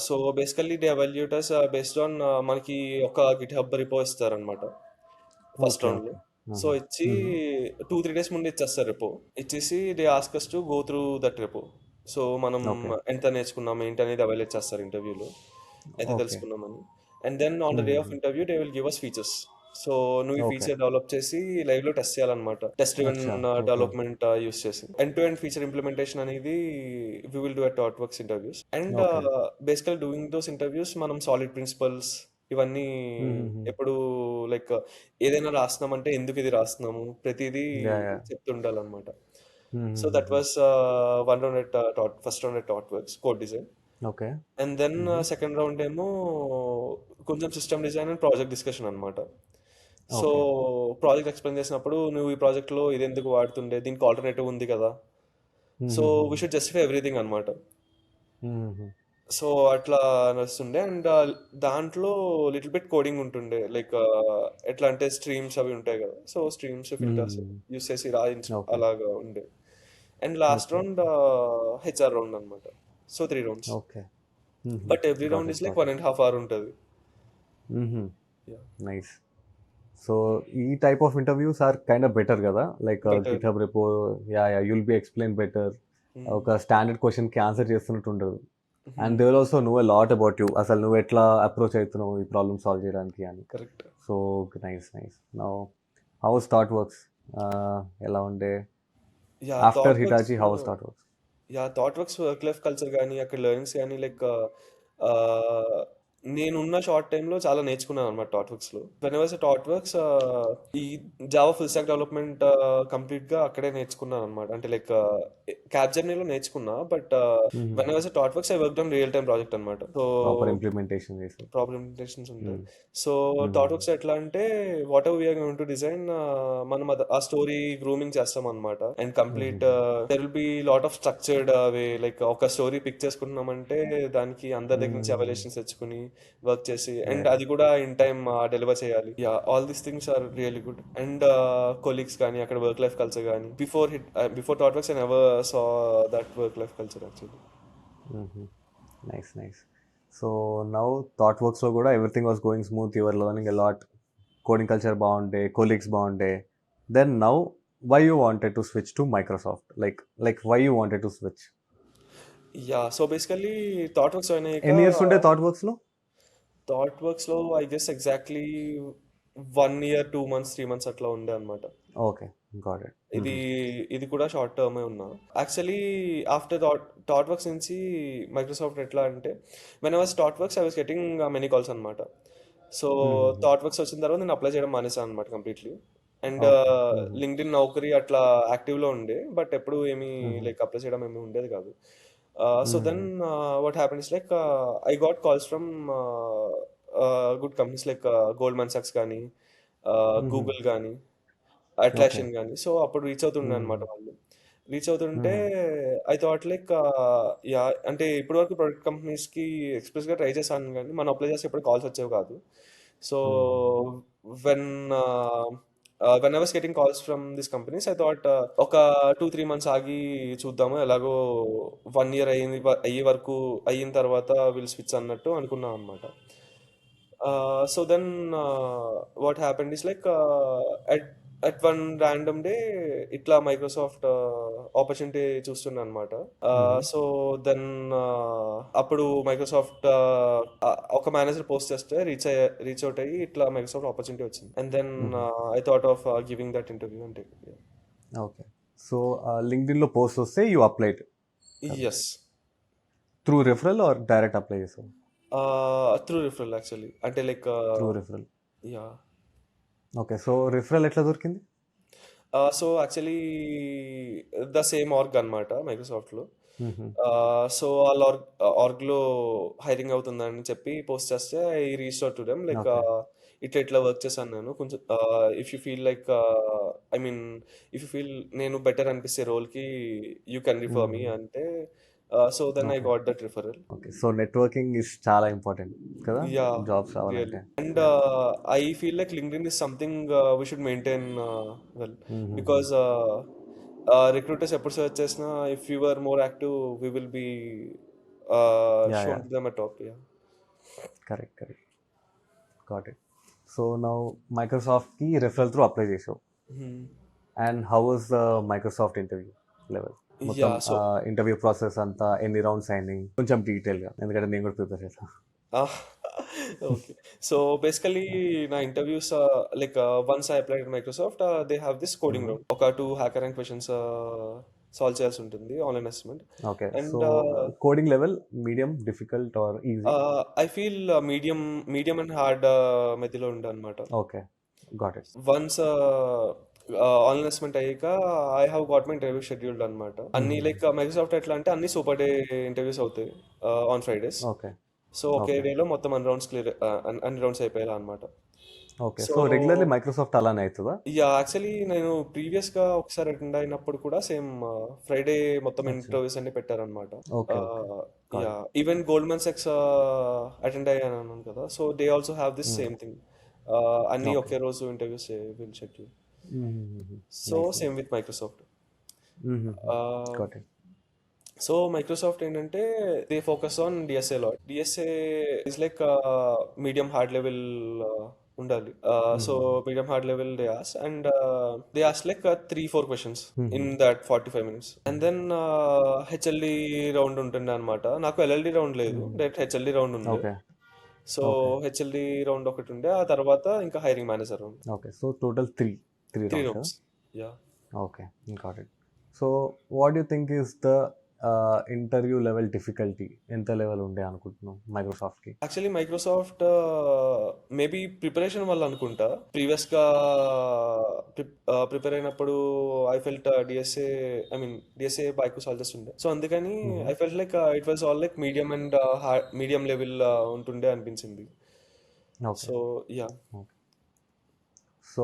So basically they evaluate us based on మనకి ఒక గిట్ హబ్ రిపో ఇస్తారనమాట ఫస్ట్ ఓకే. రౌండ్లో. ఓకే. సో ఆహా! ఇచ్చి హుహు. 2-3 డేస్ ముందు ఇచ్చేస్తారు రిపో. ఇచ్చేసి they ask us to go through that రిపో. So మనం ఓకే. ఎంత నేర్చుకున్నాం ఏంటి అనేది ఎవాల్యుయేట్ చేస్తారు ఇంటర్వ్యూలో, ఎంత ఓకే. తెలుసుకున్నామని. And then on the day of హుహుహు. Interview they will give us features. So నువ్వు ఈ ఓకే. ఫీచర్ డెవలప్ చేసి లైవ్లో టెస్ట్ చేయాలన్నమాట, టెస్ట్ డ్రివెన్ అచ్చా! ఓకే. డెవలప్మెంట్ యూస్ చేసి. End to end feature implementation అనేది we will do at Thoughtworks interviews. And okay. Basically doing those interviews మనం solid principles ఇవన్నీ హుహుహు. ఎప్పుడు లైక్ ఏదైనా రాస్తున్నామంటే ఎందుకు ఇది రాస్తున్నాము ప్రతిదీ యాహ్! యాహ్! చెప్తుండాలన్నమాట. సో దట్ హుహుహుహు. Was one round at first round at Thoughtworks code design. Okay. And then హుహు. సెకండ్ రౌండ్ ఏమో కొంచెం system design and project discussion అనమాట. So okay. ప్రాజెక్ట్ ఎక్స్ప్లెయిన్ చేసినప్పుడు నువ్వు ఈ ప్రాజెక్ట్లో ఇది ఎందుకు వాడుతుండే, దీనికి ఆల్టర్నేటివ్ ఉంది కదా, సో వీ హుహుహుహు. షుడ్ జస్టిఫై ఎవ్రీథింగ్ అనమాట. హుహుహు. సో అట్లా నడుస్తుండే. అండ్ దాంట్లో లిటిల్ బిట్ కోడింగ్ ఉంటుండే, లైక్ ఎట్లా అంటే స్ట్రీమ్స్ అవి ఉంటాయి కదా, సో స్ట్రీమ్స్ ఫిల్టర్స్ హ్మ్. యూస్ చేసి రాయించు ఓకే. అలాగా ఉండే. And last okay. Round HR round అనమాట. So 3 rounds, okay. హుహు. But every got round it. Is like got it. 1.5 hour ఉంటుంది. హుహు. Yeah nice. సో ఈ type of interviews are kind of better గదా! Like better. GitHub repo yeah! You'll be explain better. ఒక standard క్వెషన్‌కి answer చేస్తున్నట్టు ఉండదు. And they will also know a lot about you. అసలు నువ్వు ఎట్లా అప్రోచ్ అయితున్నావు ఈ ప్రాబ్లమ్ సాల్వ్ చేయడానికి అని. Correct. So nice. Nice. Now how was thought works? ఎలా ఉండే? Yeah after thought works Hitachi how was thought works? Yeah thought works work life culture కానీ అక్కడ లెర్నింగ్స్ కానీ లైక్ నేనున్న షార్ట్ టైంలో చాలా నేర్చుకున్నాను అనమాట థాట్ వర్క్స్లో. When I was Thoughtworks ఈ జావా ఫుల్ స్టాక్ డెవలప్మెంట్ కంప్లీట్గా అక్కడే నేర్చుకున్నాను అనమాట. అంటే లైక్ క్యాబ్ జర్నీలో నేర్చుకున్నా. But when I was thought works I worked on real time project అనమాట. సో ప్రాపర్ ఇంప్లిమెంటేషన్ చేసి. ప్రాబ్లమ్ ఇంటెన్షన్స్ ఉంటాయి. సో థాట్ వర్క్స్ ఎట్లా అంటే whatever we're going to design, మనం ఆ స్టోరీ గ్రూమింగ్ చేస్తాం అనమాట. And complete there will be lot of structured way, like ఒక స్టోరీ పిక్ చేసుకుంటున్నామంటే దానికి అందరి దగ్గర నుంచి అవలేషన్స్ తెచ్చుకుని వర్క్ చేసి, అండ్ అది కూడా ఇన్ టైమ్ డెలివర్ చేయాలి. Yeah, all these things are really good. And colleagues కానీ అక్కడ వర్క్ లైఫ్ కల్చర్ కానీ before thought works I never saw that work life culture actually. Nice nice. So now థాట్ వర్క్స్లో కూడా everything was going smooth, your learning a lot, coding culture బాగుండే, colleagues బాగుండే. Then now why you wanted to switch to Microsoft, like why you wanted to switch? Yeah, so basically ThoughtWorks అయినాక ఎన్ని years ఉండే థాట్ వర్క్స్లో? థాట్ వర్క్స్లో I guess exactly 1 year 2 months 3 months అట్లా ఉండే అనమాట. Okay, got it. ఇది కూడా షార్ట్ టర్మే ఉన్నా. యాక్చువల్లీ ఆఫ్టర్ థాట్ వర్క్స్ నుంచి మైక్రోసాఫ్ట్ ఎట్లా అంటే, when I was thought works I was getting many calls అనమాట. సో థాట్ వర్క్స్ వచ్చిన తర్వాత నేను అప్లై చేయడం మానేసాను అనమాట కంప్లీట్లీ. అండ్ లింక్డ్ఇన్ నౌకరీ అట్లా యాక్టివ్లో ఉండే, బట్ ఎప్పుడు ఏమీ లైక్ అప్లై చేయడం ఏమీ ఉండేది కాదు. So then what happen is like I got calls from good companies like Goldman సాక్స్ కానీ, గూగుల్ కానీ, అట్లాషియన్ కానీ. సో అప్పుడు రీచ్ అవుతుండే అనమాట వాళ్ళు. రీచ్ అవుతుంటే ఐ థాట్ లైక్ యా, అంటే ఇప్పటి వరకు ప్రొడక్ట్ కంపెనీస్కి ఎక్స్ప్రెస్గా ట్రై చేశాను కానీ మనం అప్లై చేస్తే ఎప్పుడు కాల్స్ వచ్చేవి కాదు. So when when I was getting calls from this companies I thought ఒక 2-3 months ఆగి చూద్దాము, ఎలాగో 1 year అయిన తర్వాత విల్ స్విచ్ అన్నట్టు అనుకున్నాం అనమాట. So then what happened is like at one random day ఇట్లా మైక్రోసాఫ్ట్ ఆపర్చునిటీ చూస్తున్నా అనమాట. సో దెన్ అప్పుడు మైక్రోసాఫ్ట్ ఒక మేనేజర్ పోస్ట్ చేస్తే రీచ్ అవుట్ అయ్యి ఇట్లా మైక్రోసాఫ్ట్ ఆపర్చునిటీ వచ్చింది. And then I thought of giving that interview అంటే. ఓకే, సో లింక్డ్ఇన్లో పోస్ట్ వస్తే you applied yes. Through referral or direct apply చేసావు? త్రూ రిఫరల్ యాక్చువల్లీ, అంటే like through referral. Yeah. Okay, so referral ఎట్లా దొరికింది? So actually the same org అనమాట మైక్రోసాఫ్ట్లో. So వాళ్ళ ఆర్గ్లో hiring అవుతుందని చెప్పి పోస్ట్ చేస్తే I reach out to them like ఇట్లా వర్క్ చేశాను నేను కొంచెం. If you feel like I mean if you feel నేను బెటర్ అనిపిస్తే రోల్కి యూ కెన్ రిఫర్ మీ అంటే, so then I got that referral. Okay, so networking is చాలా important కదా Yeah, జాబ్స్ really. రావాలంటే. And I feel like LinkedIn is something we should maintain well, because recruiters ఎప్పుడు search చేసినా if we were more active we will be Yeah, shown yeah. to them at top. Yeah. Correct, got it. So now మైక్రోసాఫ్ట్కి referral through apply చేసావు. And how was the Microsoft interview level? మొత్తం Yeah, so interview process అంతా ఎన్ని rounds అయినాయి కొంచెం డీటెయిల్గా, ఎందుకంటే నేను కూడా ప్రిపేర్ చేశాను. okay. So basically నా interviews like once I applied Microsoft they have this coding round, ఒక 2 హ్యాకర్ ర్యాంక్ క్వశ్చన్స్ సాల్వ్ చేయాల్సి ఉంటుంది, online assessment. Okay, And so coding level medium, difficult or easy? I feel medium and hard మధ్యలో ఉండే అనమాట. Okay, got it. Once online assessment అయ్యాక I have got my interview scheduled అనమాట. అన్ని like Microsoft ఎట్లా అంటే అన్ని సూపర్ డే ఇంటర్వ్యూస్ అవుతాయి ఆన్ ఫ్రైడేస్. ఓకే, సో ఒకే డేలో మొత్తం అన్ని రౌండ్స్ క్లియర్, అన్ని రౌండ్స్ అయిపోయాయి అనమాట. ఓకే, సో రెగ్యులర్లీ మైక్రోసాఫ్ట్ అలానే అవుతుందా? యా, యాక్చువల్లీ నేను ప్రీవియస్గా ఒకసారి అటెండ్ అయినప్పుడు కూడా సేమ్ ఫ్రైడే మొత్తం ఇంటర్వ్యూస్ అన్ని పెట్టారనమాట. ఓకే, యా, ఈవెన్ గోల్డ్మన్ సాక్స్ అటెండ్ అయ్యాను అన్నాను కదా, so they also have this same thing, అన్ని ఒకే రోజు interviews will schedule. So same with Microsoft. Got it. So Microsoft ఏంటంటే they focus on DSA lot. DSA is like medium hard level ఉండాలి. So medium hard level they ask, and they ask like 3-4 questions in that 45 minutes. And then HLD round ఉంటుండే అనమాట. నాకు LLD round లేదు, direct హెచ్ఎల్డి round ఉంది. Okay, so హెచ్ఎల్డి round ఒకటి ఉండే, ఆ తర్వాత ఇంకా hiring manager round. Okay, so total three 3 rounds. rounds. Yeah. Okay, got it. So what you think is the interview level difficulty ఎంత లెవెల్ ఉండే అనుకుంటున్నావు మైక్రోసాఫ్ట్కి? యాక్చువల్లీ మైక్రోసాఫ్ట్ మేబీ ప్రిపరేషన్ వల్ల అనుకుంటా. ప్రీవియస్గా ప్రిపేర్ అయినప్పుడు I felt DSA, I mean DSA బాగా ఎక్కువ solve చేస్తుండే. సో అందుకని I felt like it was all like medium and medium level ఉంటుండే అనిపించింది. Okay. So yeah. So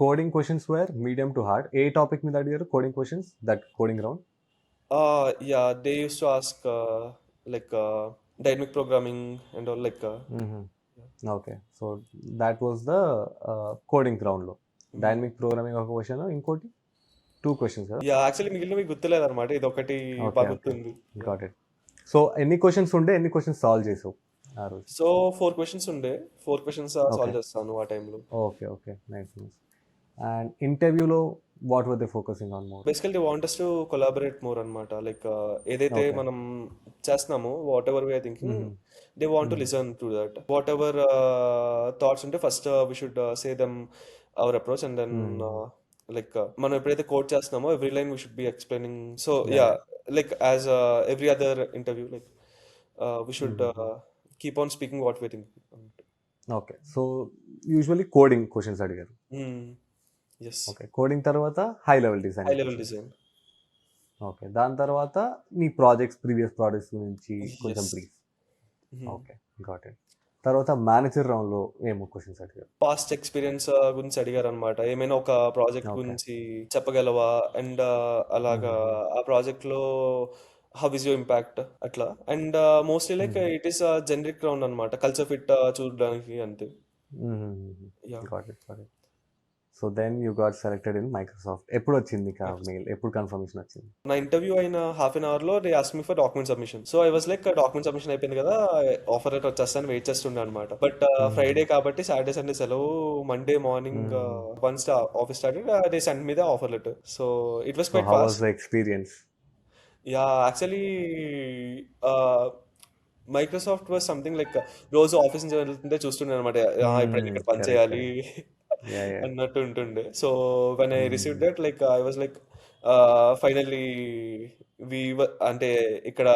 coding questions were medium to hard. ఏ టాపిక్ మీద అడిగారు coding questions that coding round? Yeah, they used to ask like dynamic programming and all like okay. So that was the coding రౌండ్లో dynamic programming ఒక question, ఇంకోటి 2 questions కదా? Yeah. Actually మిగిలినవి గుర్తులేదు అనమాట, ఇది ఒకటి ఓకే బాగా ఓకే గుర్తుంది. Got it. సో ఎన్ని క్వశ్చన్స్ ఉండే, ఎన్ని క్వశ్చన్స్ సాల్వ్ చేసావు ఆ రోజు? సో 4 క్వశ్చన్స్ ఉండే, 4 క్వశ్చన్స్ ఓకే సాల్వ్ చేస్తాను ఆ టైంలో. Okay okay nice nice. And ఇంటర్వ్యూలో what were they focusing on more? Basically they want us to collaborate more అనమాట. లైక్ ఏదైతే ఓకే. మనం చేస్తున్నామో whatever we're thinking, they want to listen to that. Whatever thoughts ఉంటే first we should say them our approach and then like మనం ఎప్పుడైతే code చేస్తున్నామో every line we should be explaining. So yeah, like as every other interview, like we should keep on speaking what we thinking. Okay. So usually coding questions అడిగారు. Yes. Okay. Coding తర్వాత high level high designing level questions. Design. Okay. దాని తర్వాత నీ previous projects గురించి కొంచెం yes. Brief. Okay got it. తర్వాత manager రౌండ్లో ఏమో క్వశ్చన్స్ అడిగారు. పాస్ట్ ఎక్స్పీరియన్స్ గురించి అడిగారు అనమాట. ఏమైనా ఒక ప్రాజెక్ట్ ఓకే. గురించి చెప్పగలవా అండ్ అలాగా ఆ ప్రాజెక్ట్ లో హౌ ఇస్ యువర్ ఇంపాక్ట్ అట్లా. And mostly like it is generic round అనమాట, కల్చర్ ఫిట్ చూడడానికి అంతే. Yeah. Got it got it. So then you got selected in Microsoft. ఎప్పుడు వచ్చింది నీకు ఆ మెయిల్? ఎప్పుడు కన్ఫర్మేషన్ వచ్చింది? నా ఇంటర్వ్యూ అయిన హాఫ్ అన్ అవర్ లో they ask me for document submission. So I was like document submission అయిపోయింది కదా, ఆఫర్ లెటర్ వచ్చేస్తాను వెయిట్ చేస్తుండే అనమాట. బట్ ఫ్రైడే కాబట్టి సాటర్డే సండే సెలవు, Monday morning once office started they send me the offer letter. So it was so quite how was fast. The experience? Yeah. Actually Microsoft was something like రోజు office నుంచి వెళ్తుంటే చూస్తుండే అనమాట, ఎప్పుడైనా ఇక్కడ పని కరెక్ట్ చేయాలి కరెక్ట్. Yeah yeah. అన్నట్టు ఉంటుండే. So when I receive that like I was like finally we అంటే ఇక్కడ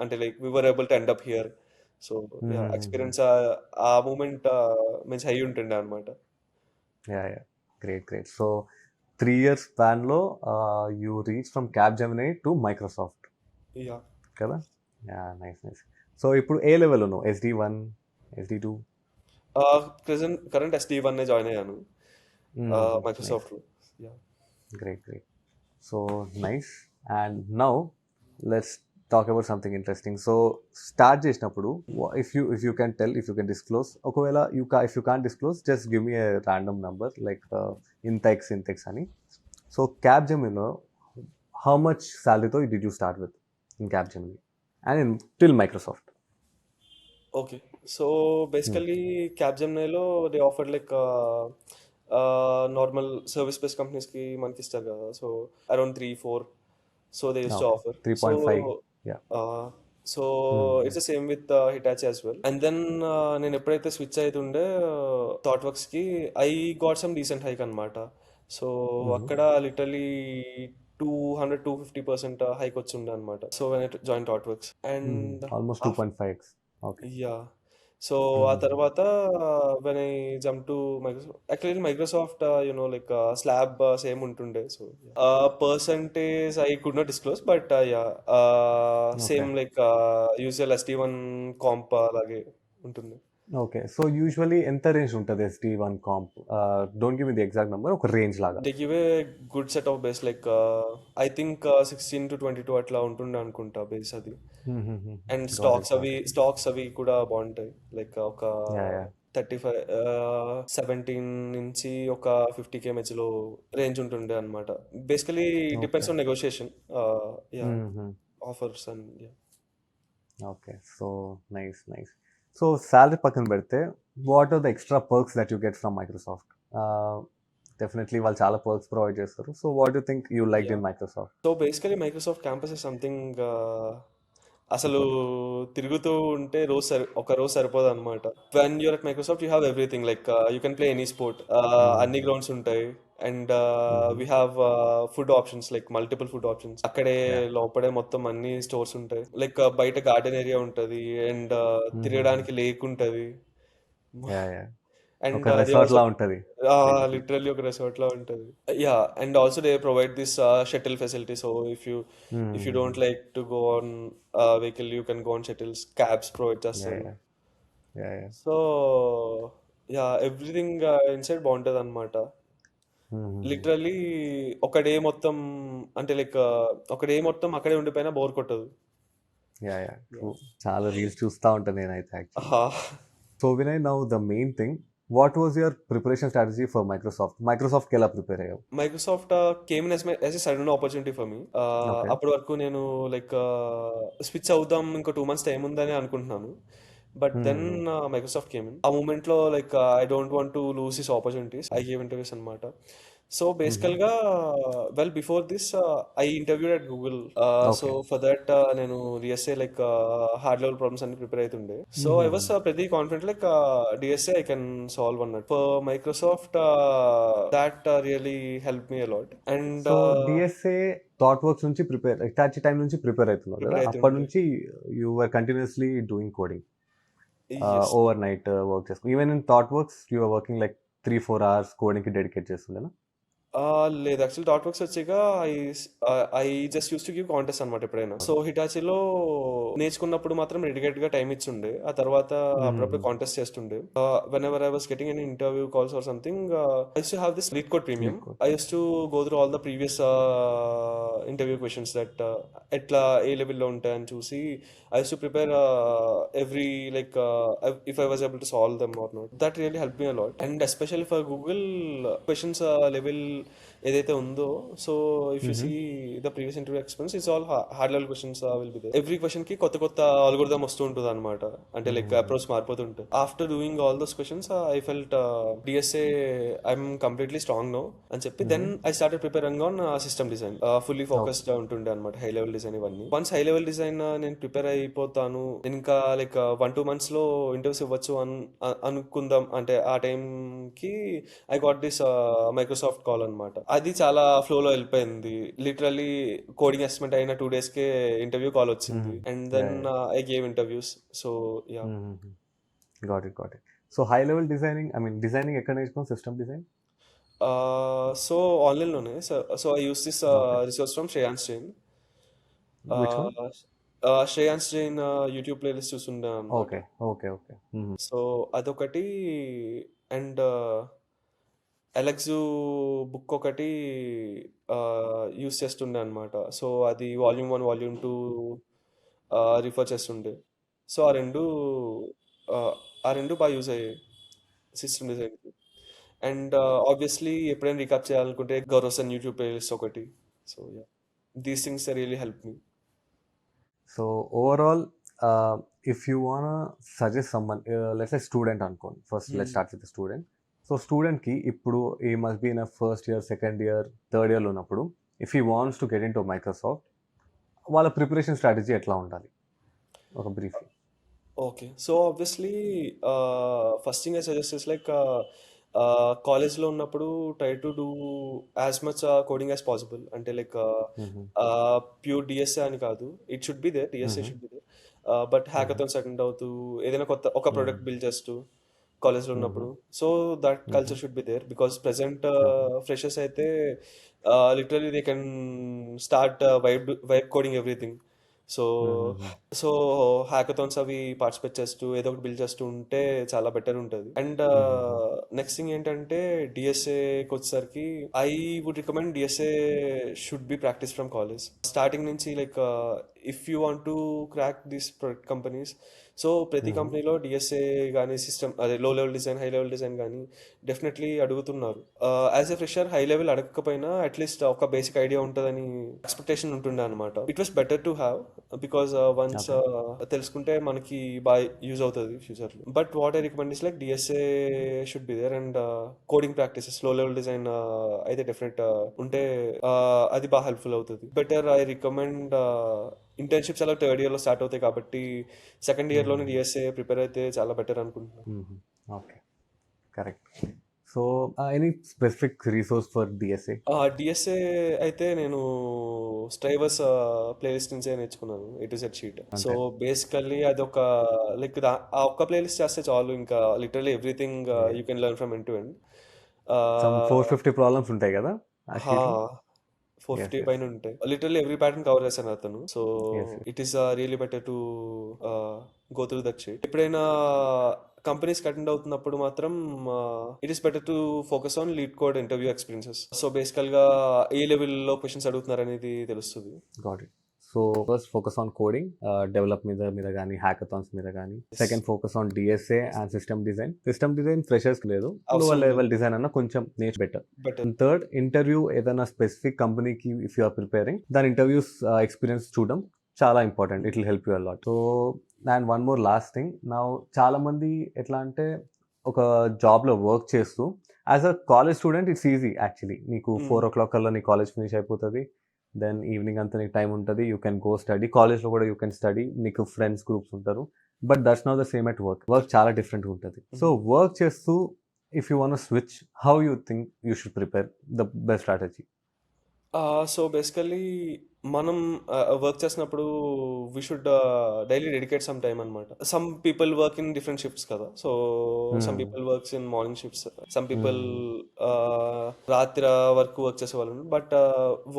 అంటే like we were able to end up here. So yeah, experience ఆ మూమెంట్ మంచి హై ఉంటుండే అనమాట. Yeah yeah. Great great. So 3 years స్పాన్లో you reach from Capgemini to Microsoft yeah. కదా? Yeah nice nice. So ఇప్పుడు ఏ level ఉన్నావు? SD1, SD2? Current SD1 join అయ్యాను నైస్. మైక్రోసాఫ్ట్ లో. Yeah. Great, great. So nice. And now let's talk about something interesting. So start చేసినప్పుడు if you can tell, if you can disclose, ఒకవేళ if you can't disclose, just give me a random number like Intex అని. So Capgemini, how much salary though did you start with in Capgemini and till Microsoft? Okay. So basically క్యాబ్జెమినైలో they offer like normal service based companies కి మనకి ఇస్తారు కదా, so around 3-4. So they use to Okay, offer. So 3.5. Yeah. So it's the same with Hitachi as well. And then నేను ఎప్పుడైతే switch అవుతుండే ThoughtWorks కి, I got some decent hike అనమాట. So అక్కడ లిటరలీ 200-250% హైక్ వచ్చిండే అనమాట. So when I join thought works and Almost 2.5x. Okay. Yeah. So ఆ తర్వాత when I jump to Microsoft, actually Microsoft like slab same ఉంటుండే. So percentage I could not disclose, but yeah Okay. Same like usual SD1 comp అలాగే ఉంటుంది. Okay. So usually ఎంత range ఉంటుంది SD1 comp? Don't give me the exact number, ఒక range లాగా. They give a good set of base like I think 16-22 అట్లా ఉంటుండే అనుకుంటా base అది. And got it. స్టాక్స్ అవి కూడా బాగుంటాయి, లైక్ ఒక యా యా. 35 17 నుంచి ఒక 50K మధ్యలో రేంజ్ ఉంటుండే అనమాట. Basically depends okay. On negotiation. Yeah, offers and yeah. Okay. So nice nice. So salary పక్కన పెడితే what are the extra perks that you get from Microsoft? Definitely వాళ్ళు చాలా పర్క్స్ ప్రొవైడ్ చేస్తారు. So what you think you like yeah. In Microsoft? So basically Microsoft campus is something అసలు super. తిరుగుతూ ఉంటే ఒక రోజు సరిపోదన్నమాట. When you're at Microsoft you have everything like you can play any sport. అన్ని హుహుహు. Grounds ఉంటాయి. అండ్ హుహు. We have food options like multiple food options. అక్కడే యాహ్! లోపడే మొత్తం అన్ని స్టోర్స్ ఉంటాయి. లైక్ బయట గార్డెన్ ఏరియా ఉంటది. అండ్ హుహుహు. తిరగడానికి లేక్ ఉంటది. యాహ్! యాహ్! అండ్ ఒక దే ఆల్సో రిసార్ట్‌లా ఉంటది బేసిక్‌లీ. లిటరల్లీ ఒక resort లా ఉంటది. Yeah, and also they provide this shuttle facility. So if you హుహుహు. don't like to go on vehicle, you can go on shuttles. Cabs provide yeah! చేస్తారు. Yeah! Yeah! Yeah! So everything inside బాగుంటది అనమాట. హుహుహు. Literally ఒక day మొత్తం అంటే like ఒక day మొత్తం అక్కడే ఉండిపోయినా బోర్ కొట్టదు. యాహ్! యాహ్! ట్రూ. Yeah. చాలా రీల్స్ చూస్తా ఉంటా నేనైతే యాక్చువల్లీ. ఆహా. So Vinay, now the main thing, what was your preparation strategy for Microsoft? మైక్రోసాఫ్ట్‌కి ఎలా ప్రిపేర్ అయ్యావు? Microsoft came as a sudden opportunity for me. Okay. అప్పటి వరకు నేను లైక్ స్విచ్ అవుదాం ఇంకో 2 months టైం ఉందని అనుకుంటున్నాను. బట్ దెన్ హుహుహు. Microsoft came in. ఆ మూమెంట్లో like I don't want to lose this opportunities. I gave interviews అనమాట. సో హుహు. బేసికల్గా before this I interviewed at Google. So okay. For that నేను DSA like hard level problems అన్ని prepare అవుతుండే. So I హుహుహు. Was pretty confident like DSA I can solve on it. For Microsoft, that really helped me a lot. And so DSA ThoughtWorks నుంచి Hitachi time నుంచి prepare అవుతున్నావు కదా! prepare అప్పటి అవుతుండే. నుంచి you were continuously doing coding. Yes. Overnight work చేసుకొని. Even in ThoughtWorks you are working like 3, 4 hours కోడింగ్‌కి dedicate చేస్తుండేనా? లేదు యాక్చువల్లీ డాట్ వర్క్స్ వచ్చాక I just use to give contest అనమాట ఎప్పుడైనా. సో హిటాచీలో నేర్చుకున్నప్పుడు మాత్రం డెడికేట్ గా టైం ఇచ్చుండే. ఆ తర్వాత హుహుహు. అప్పుడప్పుడు కాంటెస్ట్ చేస్తుండే. When ever I was getting N interview calls or something, I use to have this lead code premium. Lead code. I use to go through all the previous interview questions that ఎట్లా ఏ లెవెల్లో ఉంటాయని చూసి I use to prepare every like if I was able to solve them or not. That really helped me a lot. And especially for Google questions level ఏదైతే ఉందో, so if you హుహు. See the previous interview experience it's all hard level questions will be there. Every question కి కొత్త కొత్త algorithm వస్తూ ఉంటుంది అనమాట. అంటే లైక్ హుహుహు. అప్రోచ్ మారిపోతుంటుంది. After doing all those questions I felt DSA I'm completely strong no అని చెప్పి హుహు. Then I started preparing on system design. Fully okay. Focused ఉంటుండే అనమాట హై లెవెల్ డిజైన్ ఇవన్నీ. వన్స్ హై లెవెల్ డిజైన్ నేను ప్రిపేర్ అయిపోతాను, నేను ఇంకా లైక్ 1-2 months లో ఇంటర్వ్యూస్ ఇవ్వచ్చు అనుకుందాం అంటే ఆ టైంకి I got this Microsoft call అనమాట. అది చాలా ఫ్లోలో వెళ్ళిపోయింది. లిటరల్లీ కోడింగ్ అసెస్మెంట్ అయిన 2 days కే ఇంటర్వ్యూ కాల్ హుహు. వచ్చింది. And yeah! Then yeah! I gave interviews. So yeah. హుహుహు. Got it. Got it. So high level designing, I mean designing ఎక్కడ నేర్చుకున్నావు? System design? సో ఆన్లైన్లోనే. So I use this okay. Resource from Shreyans Jain. Which one? Shreyans Jain YouTube playlist చూస్తుండే అనమాట. Okay. Okay. Okay. హుహు. So అదొకటి. And Alex Xu book ఒకటి use చేస్తుండే అనమాట. సో అది వాల్యూమ్ 1 వాల్యూమ్ 2 రిఫర్ చేస్తుండే. సో ఆ రెండు బాగా యూజ్ అయ్యాయి సిస్టమ్ డిజైన్కి. అండ్ ఆబ్వియస్లీ ఎప్పుడైనా రీక్యాప్ చేయాలనుకుంటే గౌరవ్సన్ యూట్యూబ్ ప్లేలిస్ట్ ఒకటి. So ya, these things really help me. So overall, if you wanna suggest someone, let's say student అనుకోండి. First let's start with student. So స్టూడెంట్కి ఇప్పుడు ఈ must be in first year, second year, third ఇయర్లో ఉన్నప్పుడు if he wants to get in to Microsoft, వాళ్ళ preparation strategy ఎట్లా ఉండాలి? ఒక brief. Okay. So obviously first thing I suggest is like కాలేజ్లో ఉన్నప్పుడు try to do as much coding as possible. అంటే like pure DSA అని కాదు. It should be there, DSA should be there. But hackathons attend అవుతూ ఏదైనా ఒక product build చేస్తూ కాలేజ్లో ఉన్నప్పుడు, so that culture should be there. Because present freshers అయితే literally they can start vibe coding everything. So so hackathons అవి participate చేస్తూ ఏదో ఒకటి బిల్డ్ చేస్తూ ఉంటే చాలా బెటర్ ఉంటుంది. అండ్ నెక్స్ట్ థింగ్ ఏంటంటే డిఎస్ఏకి వచ్చేసరికి I would recommend DSA should be practice from college starting నుంచి. Like if you want to crack these product companies, so ప్రతి కంపెనీలో డిఎస్ఏ కానీ సిస్టమ్ అదే low level design, high level design కానీ definitely అడుగుతున్నారు. As a fresher high level అడగకపోయినా at least ఒక basic idea ఉంటుందని ఎక్స్పెక్టేషన్ ఉంటుండే అనమాట. It was better to have because once తెలుసుకుంటే మనకి బాగా యూజ్ అవుతుంది ఫ్యూచర్లో. But what I recommend is like DSA should be there. And coding practices లో లెవెల్ డిజైన్ అయితే డెఫినెట్ ఉంటే అది బాగా హెల్ప్ఫుల్ అవుతుంది. బెటర్ ఐ రికమెండ్ ఇంటర్న్షిప్స్ అలా థర్డ్ ఇయర్లో స్టార్ట్ అవుతాయి కాబట్టి సెకండ్ ఇయర్లోనే డిఎస్ఏ ప్రిపేర్ అయితే చాలా బెటర్ అనుకుంటున్నాను. Okay, correct. So any specific resource for DSA? DSA అయితే నేను స్ట్రైవర్స్ ప్లేలిస్ట్ నుంచే నేర్చుకున్నాను, A to Z sheet. So అంటే బేసికల్లీ అదొక లైక్ ఆ ఒక్క ప్లేలిస్ట్ చేస్తే చాలు, ఇంకా literally everything you can learn from end to end. Some 450 problems ఉంటాయి కదా ఆ షీట్లో. ఫోర్ ఎస్, ఫిఫ్టీ ఎస్, పైన ఉంటాయి. లిటరల్లీ ఎవ్రీ ప్యాటర్న్ కవర్ చేశాను అతను. So yes. It is really better to go through that sheet. ఎప్పుడైనా కంపెనీస్ అటెండ్ అవుతున్నప్పుడు మాత్రం it is better to focus on LeetCode interview experiences. So బేసికల్ గా ఏ లెవెల్లో క్వశ్చన్స్ అడుగుతున్నారు అనేది తెలుస్తుంది. Got it. So first focus on coding, develop మీద కానీ హ్యాకథాన్స్ మీద కానీ. Second focus on DSA and system design. System design freshers లేదు, లోవర్ అవసరం లెవెల్ లేదు, డిజైన్ అన్న కొంచెం నేర్చు బెటర్. బెటర్. థర్డ్, ఇంటర్వ్యూ ఏదైనా స్పెసిఫిక్ కంపెనీకి ఇఫ్ యూ ఆర్ ప్రిపేరింగ్, దాని ఇంటర్వ్యూస్ ఎక్స్పీరియన్స్ చూడడం చాలా important. It will help you a lot. So and one more last thing, నా చాలా మంది ఎట్లా అంటే ఒక జాబ్లో వర్క్ చేస్తూ as a college student it's easy actually. నీకు 4 o'clock కల్లా నీ కాలేజ్ ఫినిష్ అయిపోతుంది, దెన్ ఈవినింగ్ అంతా నీకు టైం ఉంటుంది, యూ కెన్ గో స్టడీ. కాలేజ్లో కూడా యూ కెన్ స్టడీ, నీకు ఫ్రెండ్స్ గ్రూప్స్ ఉంటారు. But that's not the same at work. Work చాలా డిఫరెంట్గా ఉంటుంది. సో వర్క్ చేస్తూ if you want switch, how you think you should prepare the best strategy? So basically మనం work చేసినప్పుడు we should daily dedicate some time అనమాట. Some people work in different shifts కదా. So some people works in morning shifts, some people రాత్రి వరకు work చేసే వాళ్ళు. But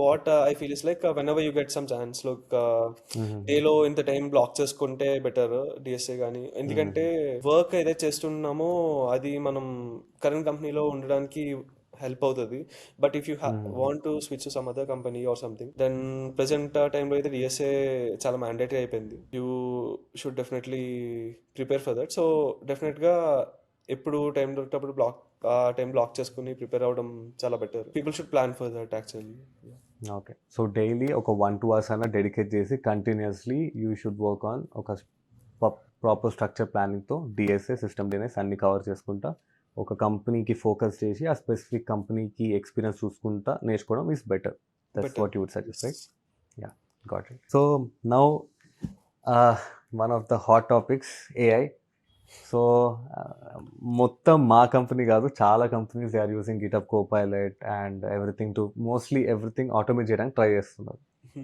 what I feel is like when ever you get some chance like డేలో ఇంత time black చేసుకుంటే better DSA కానీ. ఎందుకంటే వర్క్ ఏదైతే చేస్తున్నామో అది మనం కరెంట్ కంపెనీలో ఉండడానికి హెల్ప్ అవుతుంది. But if you want to switch to some other company or something, then present టైంలో అయితే డిఎస్ఏ చాలా మ్యాండేటరీ అయిపోయింది. You should definitely prepare for that. So డెఫినెట్గా ఎప్పుడు టైం దొరికినప్పుడు టైం బ్లాక్ చేసుకుని ప్రిపేర్ అవ్వడం చాలా better. People should plan for that actually. Okay, so daily ఒక 1-2 hours అయినా డెడికేట్ చేసి continuously you should work on ఒక ప్రాపర్ స్ట్రక్చర్ ప్లానింగ్తో డిఎస్ఏ, సిస్టమ్ డిజైన్స్ అన్ని కవర్ చేసుకుంటా ఒక కంపెనీకి ఫోకస్ చేసి ఆ స్పెసిఫిక్ కంపెనీకి ఎక్స్పీరియన్స్ చూసుకుంటా నేర్చుకోవడం is better. That's what you would suggest, right? Yeah, got it. So now one of the hot topics, AI. So మొత్తం మా కంపెనీ కాదు, చాలా companies they are using GitHub Copilot and everything to mostly everything automate చేయడానికి try చేస్తున్నారు.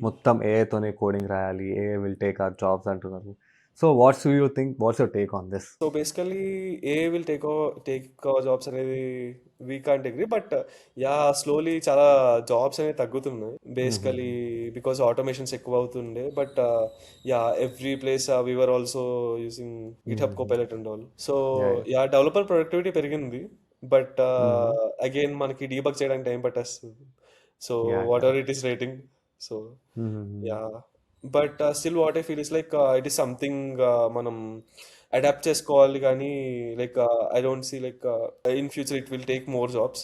మొత్తం ఏఐతోనే coding రాయాలి, AI will take our jobs అంటున్నారు. So what's you think, what's your take on this? So basically AI will take our jobs అనేది we can't agree. But yeah, slowly చాలా jobs అనేవి తగ్గుతున్నాయి బేసికలీ బికాస్ ఆటోమేషన్స్ ఎక్కువ అవుతుండే. But yeah, every place we're also using GitHub Copilot and all. So yeah, developer productivity పెరిగింది. But again మనకి debug చేయడానికి time పట్టేస్తుంది. So whatever it is rating. So yeah, but still what I feel is like it is something మనం adapt చేసుకోవాలి. కానీ like I don't see like in future it will take more jobs.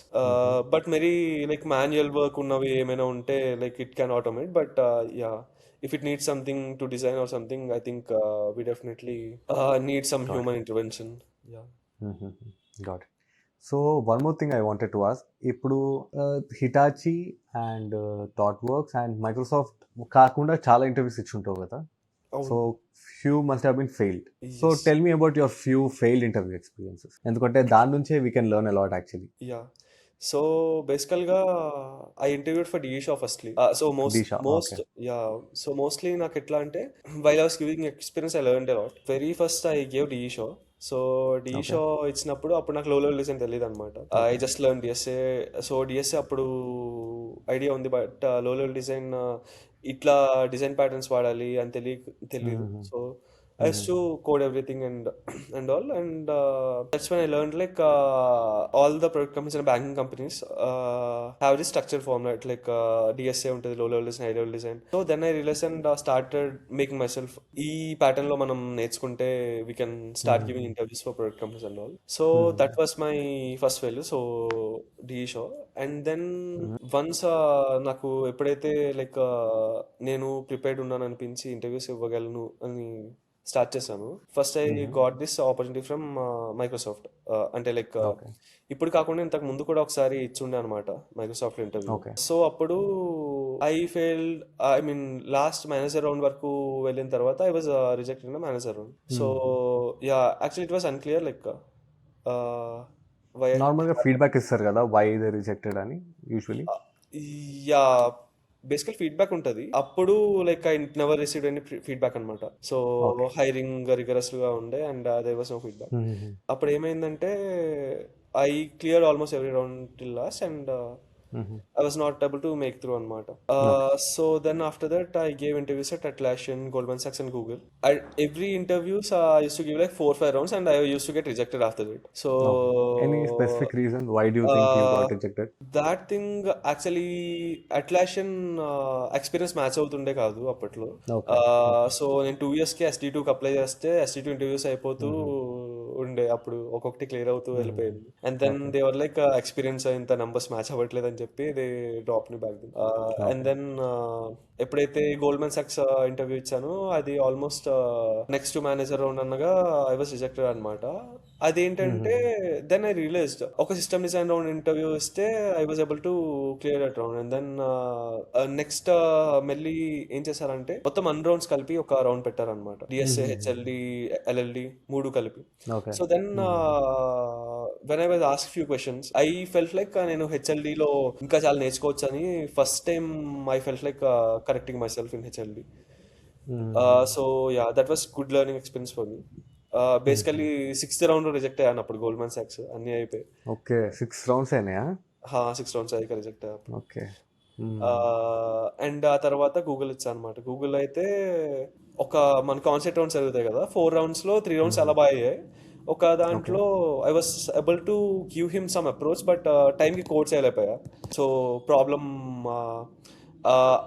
But merely like manual work ఉన్నవి ఏమైనా ఉంటే like it can automate. But yeah, if it needs something to design or something, I think we definitely need some human intervention. Yeah. Got it. So one more thing I wanted to ask, ఇప్పుడు Hitachi and thought works and Microsoft కాకుండా చాలా interviews ఇచ్చి ఉంటావు కదా. So few must have been failed. So tell me about your few failed interview experiences, ఎందుకంటే దాని నుంచే we can learn a lot actually. Yeah, so బేసికల్గా I interviewed for DE Shaw firstly. So mostly నాకు ఎట్లా అంటే while I was giving experience I learned a lot. Very first I gave DE Shaw. So DE Shaw ఇచ్చినప్పుడు అప్పుడు నాకు లో లెవెల్ డిజైన్ తెలియదు అనమాట. I just learn DSA. So DSA అప్పుడు idea ఉంది, బట్ లో లెవెల్ డిజైన్ ఇట్లా డిజైన్ ప్యాటర్న్స్ వాడాలి అని తెలియదు. So I used to code everything and all, and that's when I learned like all the product companies and banking companies have this structure format like DSA ఉంటుంది, low level design, high level design. So then I realized and started making myself ఈ pattern లో మనం నేర్చుకుంటే we can start giving interviews for product companies and all. So that was my first failure. So D show, and then once నాకు ఎప్పుడైతే like నేను prepared ఉన్నాను అనిపించి interviews ఇవ్వగలను అని స్టార్ట్ చేశాను. First I got this opportunity from Microsoft. అంటే like okay. ఇప్పుడు కాకుండా ఇంతకు ముందు కూడా ఒకసారి ఇచ్చుండే అనమాట మైక్రోసాఫ్ట్ ఇంటర్వ్యూ. ఓకే. సో అప్పుడు I failed, I mean last manager round వరకు వెళ్ళిన తర్వాత I was rejected in manager round. So yeah, actually it was unclear like why. నార్మల్గా ఫీడ్బ్యాక్ ఇస్తారు కదా, వై దే రిజెక్టెడ్ అని యూజువలీ. యా, బేసికల్ feedback ఉంటుంది. అప్పుడు like I never received any feedback అనమాట. So Okay. హైరింగ్ రిగరస్ గా ఉండే and there was no feedback. అప్పుడు ఏమైందంటే I clear almost every round till last and I was not able to make through అనమాట. So then after that I gave interviews at Atlassian, Goldman Sachs and Google. Every interviews I used to give like 4-5 rounds and I used to get rejected after that. So any specific reason why do you think you got rejected? that thing actually Atlassian experience match అవుతుండే కాదు అప్పట్లో. Okay. So నేను 2 years కి ST2కి apply చేస్తే ST2 interviews అయిపోతూ ఉండే, అప్పుడు ఒక్కొక్కటి క్లియర్ అవుతూ వెళ్ళిపోయింది. And then they were like experience ఇంత నంబర్స్ మ్యాచ్ అవ్వట్లేదు అని చెప్పి దే డ్రాప్ ని బ్యాక్. అండ్ దెన్ ఎప్పుడైతే గోల్డ్మెన్ సాక్స్ ఇంటర్వ్యూ ఇచ్చానో అది ఆల్మోస్ట్ నెక్స్ట్ మేనేజర్ రౌండ్ అనగా ఐ వాస్ రిజెక్టెడ్ అనమాట. అదేంటంటే దెన్ ఐ రియలైజ్డ్ ఒక సిస్టమ్ డిజైన్ రౌండ్ ఇంటర్వ్యూ ఇస్తే I was able to clear that round. And then next మెల్లి ఏం చేశారంటే మొత్తం అన్ని రౌండ్స్ కలిపి ఒక రౌండ్ పెట్టారనమాట. డిఎస్ఏ, హెచ్ఎల్డి, ఎల్ఎల్డి 3 కలిపి. Okay. So then when I was ask few questions I felt like నేను హెచ్ఎల్డిలో ఇంకా చాలా నేర్చుకోవచ్చు అని first time I felt like correcting myself in HLD. So yeah, that was good learning experience for me. Basically 6th round reject అయ్యాను అప్పుడు Goldman socks అన్ని అయిపోయి. ఓకే, 6 రౌండ్స్ అయినాయా? 6 రౌండ్స్ అయ్యాక రిజెక్ట్ అయ్యా. ఓకే. అండ్ ఆ తర్వాత Google ఇచ్చా అనమాట. గూగుల్ అయితే ఒక మన కాన్సెప్ట్ రౌండ్స్ జరుగుతాయి కదా, 4 rounds లో 3 rounds చాలా బాగా అయ్యాయి. ఒక దాంట్లో I was able to give him some approach but టైంకి కోడ్ చేయలేకపోయా. సో ప్రాబ్లమ్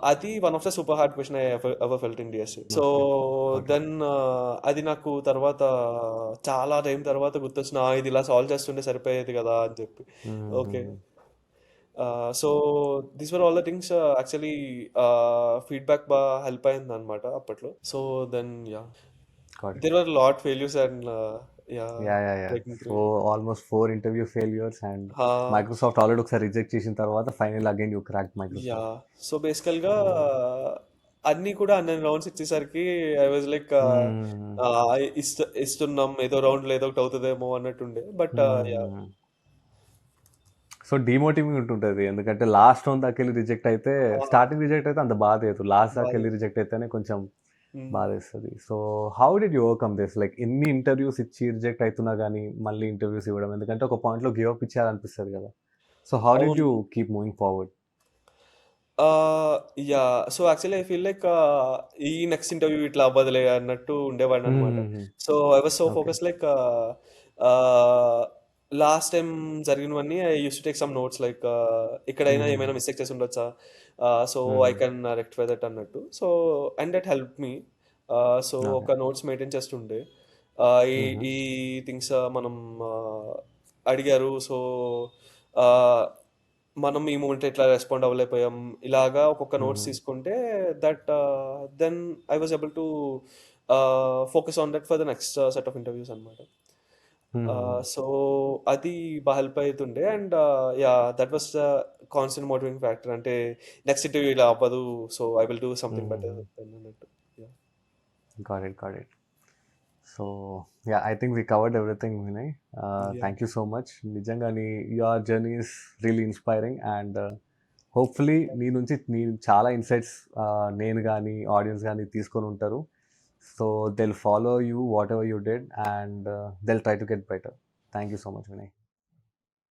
అది one of the super hard question I ever felt in DSC. So then అది నాకు తర్వాత చాలా టైం తర్వాత గుర్తొచ్చిన, ఇది ఇలా సాల్వ్ చేస్తుంటే సరిపోయేది కదా అని చెప్పి. Okay. So these were all the things actually feedback బాగా హెల్ప్ అయింది అనమాట అప్పట్లో. So then yeah, there were lot failures and yeah breaking so through. Almost 4 interview failures and Microsoft already ఒకసారి రిజెక్ట్ చేసిన తర్వాత final again you crack yeah, Microsoft. So బేసికల్గా అన్ని కూడా అన్ని రౌండ్స్ ఇచ్చేసరికి ఐ వాజ్ లైక్ ఇస్తున్నాం, ఏదో రౌండ్లో ఏదో ఒకటి అవుతుందేమో అన్నట్టుండే. బట్ యా, సో డిమోటివింగ్ ఉంటుంటుంది, ఎందుకంటే లాస్ట్ రౌండ్ దాకా వెళ్ళి రిజెక్ట్ అయితే, స్టార్టింగ్ రిజెక్ట్ అయితే అంత బాధ లేదు, లాస్ట్ దాకా వెళ్ళి రిజెక్ట్ అయితేనే కొంచెం బాధ వేస్తుంది. So how did you overcome this? Like ఎన్ని ఇంటర్వ్యూస్ ఇచ్చి రిజెక్ట్ అవుతున్నా కానీ మళ్ళీ ఇంటర్వ్యూస్ ఇవ్వడం, ఎందుకంటే ఒక పాయింట్లో గివ్ అప్ ఇచ్చేయాలనిపిస్తుంది కదా. సో హౌ డిడ్ యూ అవును. Keep moving forward? Yeah, so actually I feel like ఈ నెక్స్ట్ ఇంటర్వ్యూ ఇట్లా అవ్వదులే అన్నట్టు ఉండేవాడిని అనమాట. So I was so okay. Focus like last time జరిగినవన్నీ I use to take some notes like ఎక్కడైనా ఏమైనా మిస్టేక్ చేసి ఉండొచ్చా, so I can rectify that అన్నట్టు. So and that help me. So okay. ఒక నోట్స్ మెయింటైన్ చేస్తుండే. ఈ ఈ థింగ్స్ మనం అడిగారు, సో మనం ఈ మూమెంట్ ఎట్లా రెస్పాండ్ అవ్వలేకపోయాం, ఇలాగా ఒక్కొక్క నోట్స్ తీసుకుంటే that then I was able to focus on that for the next set of interviews అనమాట. సో అది బాగా హెల్ప్ అవుతుండే. And yeah, that was the constant motivating factor. అంటే నెక్స్ట్ ఇంటర్వ్యూ ఇలా అవ్వదు, so I will do something better అన్నట్టు. Got it, got it. So yeah, I think we covered everything, Vinay. Yeah. Thank you so much. నిజంగా your journey is really inspiring and hopefully నీ నుంచి చాలా insights నేను కానీ audience కానీ తీసుకొని ఉంటారు. So they'll follow you whatever you did and they'll try to get better. Thank you so much, Vinay.